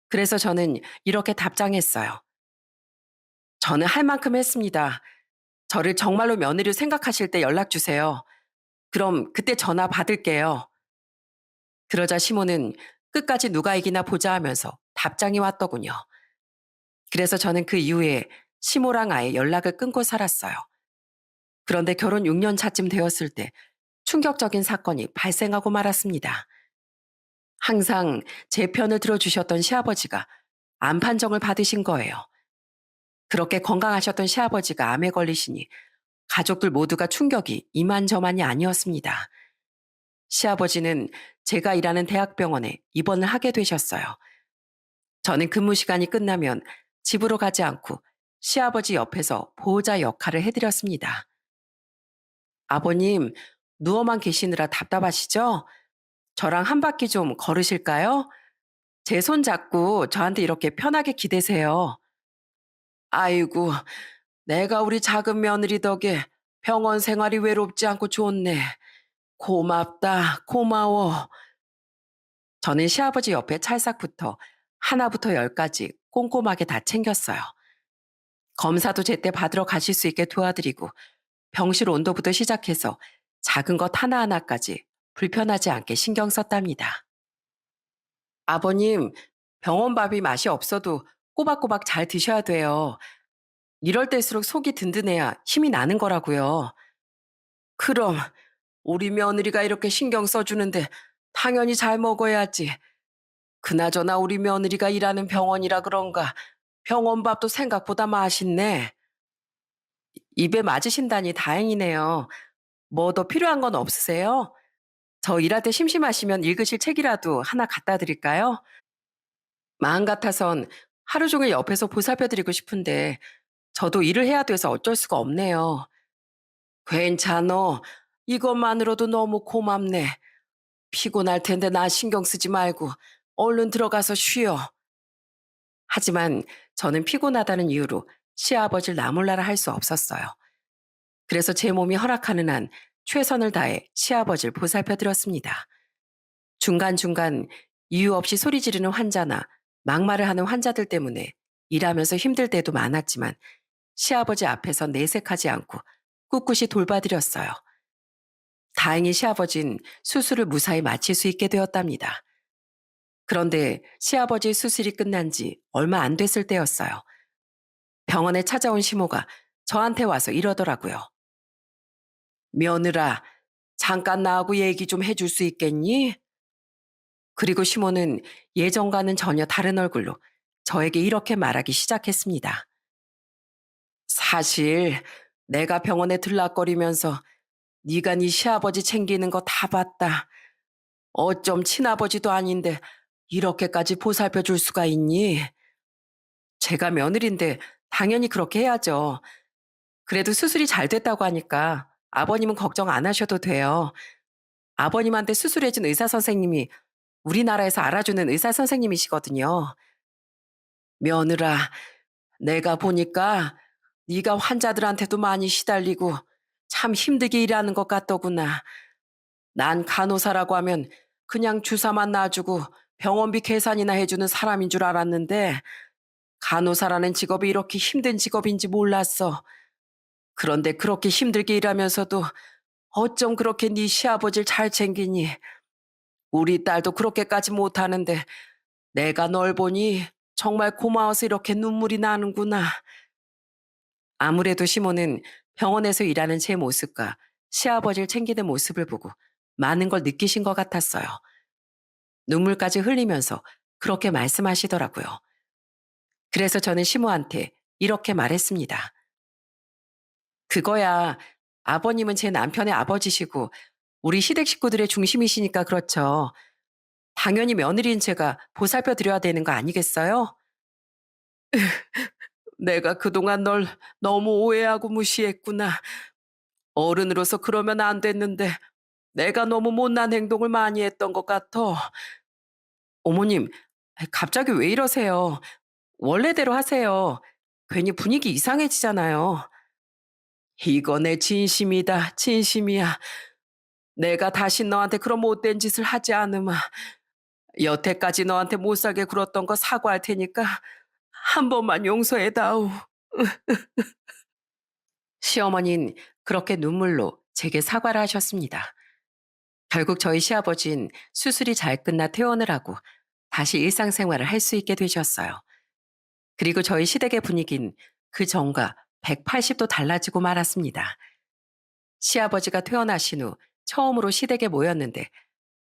그래서 저는 이렇게 답장했어요. 저는 할 만큼 했습니다. 저를 정말로 며느리로 생각하실 때 연락 주세요. 그럼 그때 전화 받을게요. 그러자 시모는 끝까지 누가 이기나 보자 하면서 답장이 왔더군요. 그래서 저는 그 이후에 시모랑 아예 연락을 끊고 살았어요. 그런데 결혼 6년 차쯤 되었을 때 충격적인 사건이 발생하고 말았습니다. 항상 제 편을 들어주셨던 시아버지가 암 판정을 받으신 거예요. 그렇게 건강하셨던 시아버지가 암에 걸리시니 가족들 모두가 충격이 이만저만이 아니었습니다. 시아버지는 제가 일하는 대학병원에 입원을 하게 되셨어요. 저는 근무 시간이 끝나면 집으로 가지 않고 시아버지 옆에서 보호자 역할을 해드렸습니다. 아버님, 누워만 계시느라 답답하시죠? 저랑 한 바퀴 좀 걸으실까요? 제 손 잡고 저한테 이렇게 편하게 기대세요. 아이고, 내가 우리 작은 며느리 덕에 병원 생활이 외롭지 않고 좋네. 고맙다, 고마워. 저는 시아버지 옆에 찰싹부터 하나부터 열까지 꼼꼼하게 다 챙겼어요. 검사도 제때 받으러 가실 수 있게 도와드리고 병실 온도부터 시작해서 작은 것 하나하나까지 불편하지 않게 신경 썼답니다. 아버님, 병원 밥이 맛이 없어도 꼬박꼬박 잘 드셔야 돼요. 이럴 때일수록 속이 든든해야 힘이 나는 거라고요. 그럼 우리 며느리가 이렇게 신경 써주는데 당연히 잘 먹어야지. 그나저나 우리 며느리가 일하는 병원이라 그런가 병원 밥도 생각보다 맛있네. 입에 맞으신다니 다행이네요. 뭐 더 필요한 건 없으세요? 저 일할 때 심심하시면 읽으실 책이라도 하나 갖다 드릴까요? 마음 같아선 하루 종일 옆에서 보살펴드리고 싶은데 저도 일을 해야 돼서 어쩔 수가 없네요. 괜찮어. 이것만으로도 너무 고맙네. 피곤할 텐데 나 신경 쓰지 말고 얼른 들어가서 쉬어. 하지만 저는 피곤하다는 이유로 시아버지를 나몰라라 할 수 없었어요. 그래서 제 몸이 허락하는 한 최선을 다해 시아버지를 보살펴 드렸습니다. 중간중간 이유 없이 소리 지르는 환자나 막말을 하는 환자들 때문에 일하면서 힘들 때도 많았지만 시아버지 앞에서 내색하지 않고 꿋꿋이 돌봐드렸어요. 다행히 시아버진 수술을 무사히 마칠 수 있게 되었답니다. 그런데 시아버지 수술이 끝난 지 얼마 안 됐을 때였어요. 병원에 찾아온 시모가 저한테 와서 이러더라고요. 며느라, 잠깐 나하고 얘기 좀 해줄 수 있겠니? 그리고 시모는 예전과는 전혀 다른 얼굴로 저에게 이렇게 말하기 시작했습니다. 사실 내가 병원에 들락거리면서 네가 네 시아버지 챙기는 거 다 봤다. 어쩜 친아버지도 아닌데 이렇게까지 보살펴 줄 수가 있니? 제가 며느리인데 당연히 그렇게 해야죠. 그래도 수술이 잘 됐다고 하니까 아버님은 걱정 안 하셔도 돼요. 아버님한테 수술해준 의사 선생님이 우리나라에서 알아주는 의사 선생님이시거든요. 며느라, 내가 보니까 네가 환자들한테도 많이 시달리고 참 힘들게 일하는 것 같더구나. 난 간호사라고 하면 그냥 주사만 놔주고 병원비 계산이나 해주는 사람인 줄 알았는데 간호사라는 직업이 이렇게 힘든 직업인지 몰랐어. 그런데 그렇게 힘들게 일하면서도 어쩜 그렇게 네 시아버지를 잘 챙기니? 우리 딸도 그렇게까지 못하는데 내가 널 보니 정말 고마워서 이렇게 눈물이 나는구나. 아무래도 시모는 병원에서 일하는 제 모습과 시아버지를 챙기는 모습을 보고 많은 걸 느끼신 것 같았어요. 눈물까지 흘리면서 그렇게 말씀하시더라고요. 그래서 저는 시모한테 이렇게 말했습니다. 그거야, 아버님은 제 남편의 아버지시고 우리 시댁 식구들의 중심이시니까 그렇죠. 당연히 며느리인 제가 보살펴 드려야 되는 거 아니겠어요? 내가 그동안 널 너무 오해하고 무시했구나. 어른으로서 그러면 안 됐는데 내가 너무 못난 행동을 많이 했던 것 같아. 어머님, 갑자기 왜 이러세요? 원래대로 하세요. 괜히 분위기 이상해지잖아요. 이거 내 진심이다, 진심이야. 내가 다시 너한테 그런 못된 짓을 하지 않으마. 여태까지 너한테 못살게 굴었던 거 사과할 테니까 한 번만 용서해다오. 시어머니는 그렇게 눈물로 제게 사과를 하셨습니다. 결국 저희 시아버진 수술이 잘 끝나 퇴원을 하고 다시 일상생활을 할 수 있게 되셨어요. 그리고 저희 시댁의 분위기는 그 전과 180도 달라지고 말았습니다. 시아버지가 퇴원하신 후 처음으로 시댁에 모였는데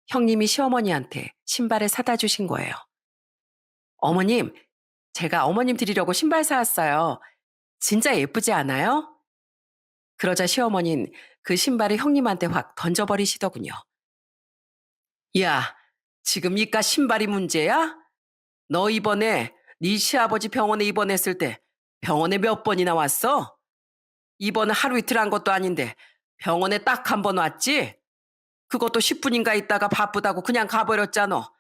형님이 시어머니한테 신발을 사다 주신 거예요. 어머님, 제가 어머님 드리려고 신발 사왔어요. 진짜 예쁘지 않아요? 그러자 시어머니는 그 신발을 형님한테 확 던져버리시더군요. 야, 지금 이깟 신발이 문제야? 너 이번에 네 시아버지 병원에 입원했을 때 병원에 몇 번이나 왔어? 입원은 하루 이틀 한 것도 아닌데 병원에 딱 한 번 왔지? 그것도 10분인가 있다가 바쁘다고 그냥 가버렸잖아.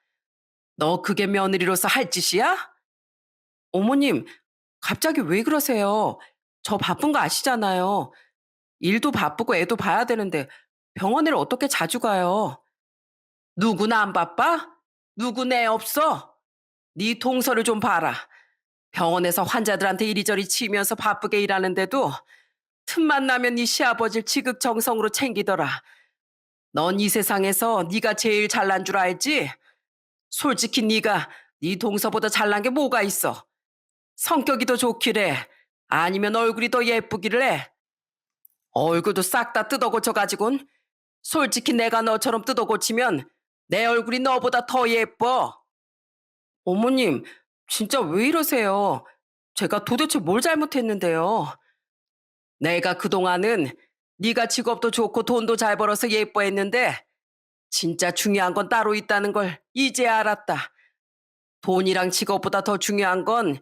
너 그게 며느리로서 할 짓이야? 어머님, 갑자기 왜 그러세요? 저 바쁜 거 아시잖아요. 일도 바쁘고 애도 봐야 되는데 병원을 어떻게 자주 가요? 누구나 안 바빠? 누구 내 없어? 네 동서를 좀 봐라. 병원에서 환자들한테 이리저리 치이면서 바쁘게 일하는데도 틈만 나면 네 시아버지를 지극정성으로 챙기더라. 넌 이 세상에서 네가 제일 잘난 줄 알지? 솔직히 네가 네 동서보다 잘난 게 뭐가 있어? 성격이 더 좋기래. 아니면 얼굴이 더 예쁘기를 해. 얼굴도 싹 다 뜯어 고쳐가지곤 솔직히 내가 너처럼 뜯어 고치면 내 얼굴이 너보다 더 예뻐. 어머님, 진짜 왜 이러세요? 제가 도대체 뭘 잘못했는데요? 내가 그동안은 네가 직업도 좋고 돈도 잘 벌어서 예뻐했는데 진짜 중요한 건 따로 있다는 걸 이제 알았다. 돈이랑 직업보다 더 중요한 건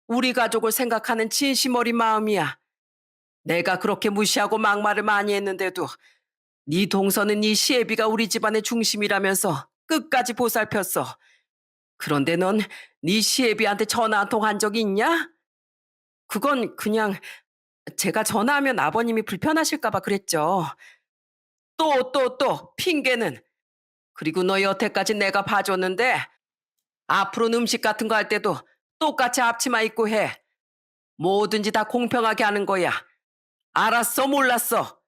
우리 가족을 생각하는 진심 어린 마음이야. 내가 그렇게 무시하고 막말을 많이 했는데도 네 동서는 네 시애비가 우리 집안의 중심이라면서 끝까지 보살폈어. 그런데 넌 네 시애비한테 전화 한 통 한 적이 있냐? 그건 그냥 제가 전화하면 아버님이 불편하실까 봐 그랬죠. 또 핑계는. 그리고 너 여태까지 내가 봐줬는데 앞으로는 음식 같은 거 할 때도 똑같이 앞치마 입고 해. 뭐든지 다 공평하게 하는 거야. 알았어, 몰랐어?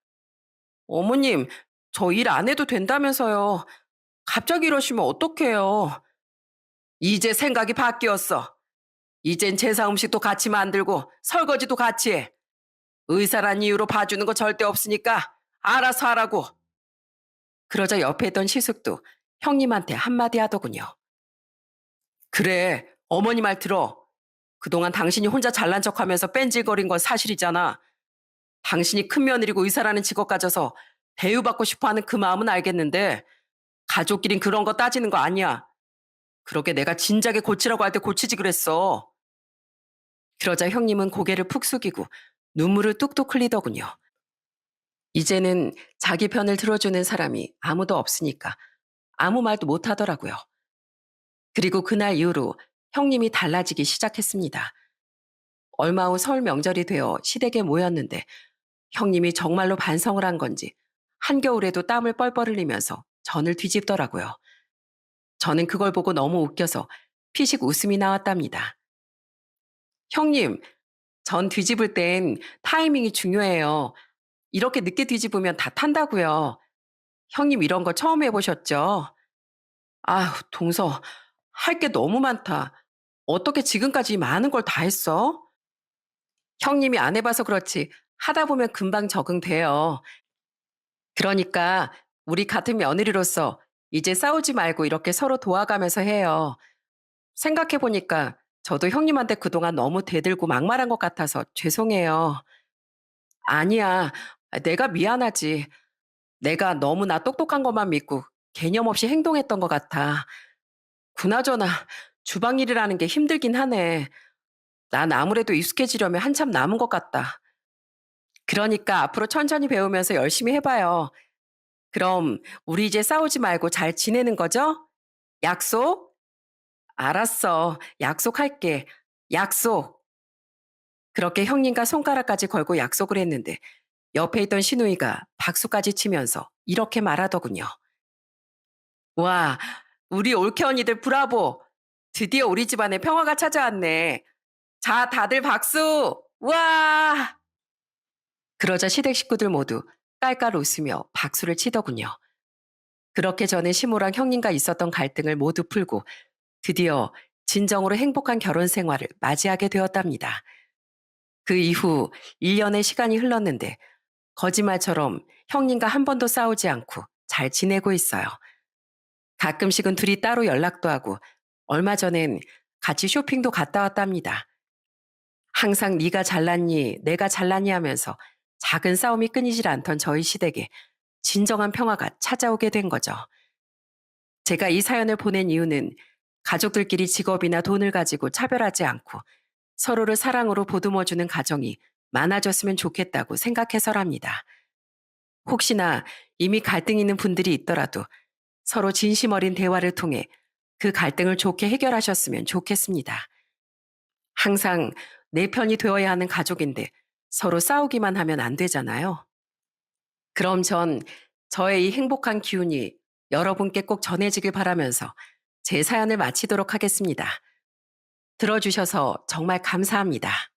어머님, 저 일 안 해도 된다면서요. 갑자기 이러시면 어떡해요. 이제 생각이 바뀌었어. 이젠 제사 음식도 같이 만들고 설거지도 같이 해. 의사란 이유로 봐주는 거 절대 없으니까 알아서 하라고. 그러자 옆에 있던 시숙도 형님한테 한마디 하더군요. 그래, 어머니 말 들어. 그동안 당신이 혼자 잘난 척하면서 뺀질거린 건 사실이잖아. 당신이 큰 며느리고 의사라는 직업 가져서 대우받고 싶어하는 그 마음은 알겠는데 가족끼린 그런 거 따지는 거 아니야. 그러게 내가 진작에 고치라고 할 때 고치지 그랬어. 그러자 형님은 고개를 푹 숙이고 눈물을 뚝뚝 흘리더군요. 이제는 자기 편을 들어주는 사람이 아무도 없으니까 아무 말도 못 하더라고요. 그리고 그날 이후로 형님이 달라지기 시작했습니다. 얼마 후 설 명절이 되어 시댁에 모였는데 형님이 정말로 반성을 한 건지 한겨울에도 땀을 뻘뻘 흘리면서 전을 뒤집더라고요. 저는 그걸 보고 너무 웃겨서 피식 웃음이 나왔답니다. 형님, 전 뒤집을 땐 타이밍이 중요해요. 이렇게 늦게 뒤집으면 다 탄다고요. 형님 이런 거 처음 해보셨죠? 아휴, 동서, 할 게 너무 많다. 어떻게 지금까지 많은 걸 다 했어? 형님이 안 해봐서 그렇지 하다 보면 금방 적응돼요. 그러니까 우리 같은 며느리로서 이제 싸우지 말고 이렇게 서로 도와가면서 해요. 생각해보니까 저도 형님한테 그동안 너무 대들고 막말한 것 같아서 죄송해요. 아니야, 내가 미안하지. 내가 너무나 똑똑한 것만 믿고 개념 없이 행동했던 것 같아. 그나저나 주방 일이라는 게 힘들긴 하네. 난 아무래도 익숙해지려면 한참 남은 것 같다. 그러니까 앞으로 천천히 배우면서 열심히 해봐요. 그럼 우리 이제 싸우지 말고 잘 지내는 거죠? 약속? 알았어. 약속할게. 약속. 그렇게 형님과 손가락까지 걸고 약속을 했는데 옆에 있던 시누이가 박수까지 치면서 이렇게 말하더군요. 와, 우리 올케 언니들 브라보. 드디어 우리 집안에 평화가 찾아왔네. 자, 다들 박수! 와! 그러자 시댁 식구들 모두 깔깔 웃으며 박수를 치더군요. 그렇게 저는 시모랑 형님과 있었던 갈등을 모두 풀고 드디어 진정으로 행복한 결혼 생활을 맞이하게 되었답니다. 그 이후 1년의 시간이 흘렀는데 거짓말처럼 형님과 한 번도 싸우지 않고 잘 지내고 있어요. 가끔씩은 둘이 따로 연락도 하고 얼마 전엔 같이 쇼핑도 갔다 왔답니다. 항상 네가 잘났니 내가 잘났니 하면서 작은 싸움이 끊이질 않던 저희 시댁에 진정한 평화가 찾아오게 된 거죠. 제가 이 사연을 보낸 이유는 가족들끼리 직업이나 돈을 가지고 차별하지 않고 서로를 사랑으로 보듬어주는 가정이 많아졌으면 좋겠다고 생각해서랍니다. 혹시나 이미 갈등 있는 분들이 있더라도 서로 진심 어린 대화를 통해 그 갈등을 좋게 해결하셨으면 좋겠습니다. 항상 내 편이 되어야 하는 가족인데 서로 싸우기만 하면 안 되잖아요. 그럼 전 저의 이 행복한 기운이 여러분께 꼭 전해지길 바라면서 제 사연을 마치도록 하겠습니다. 들어주셔서 정말 감사합니다.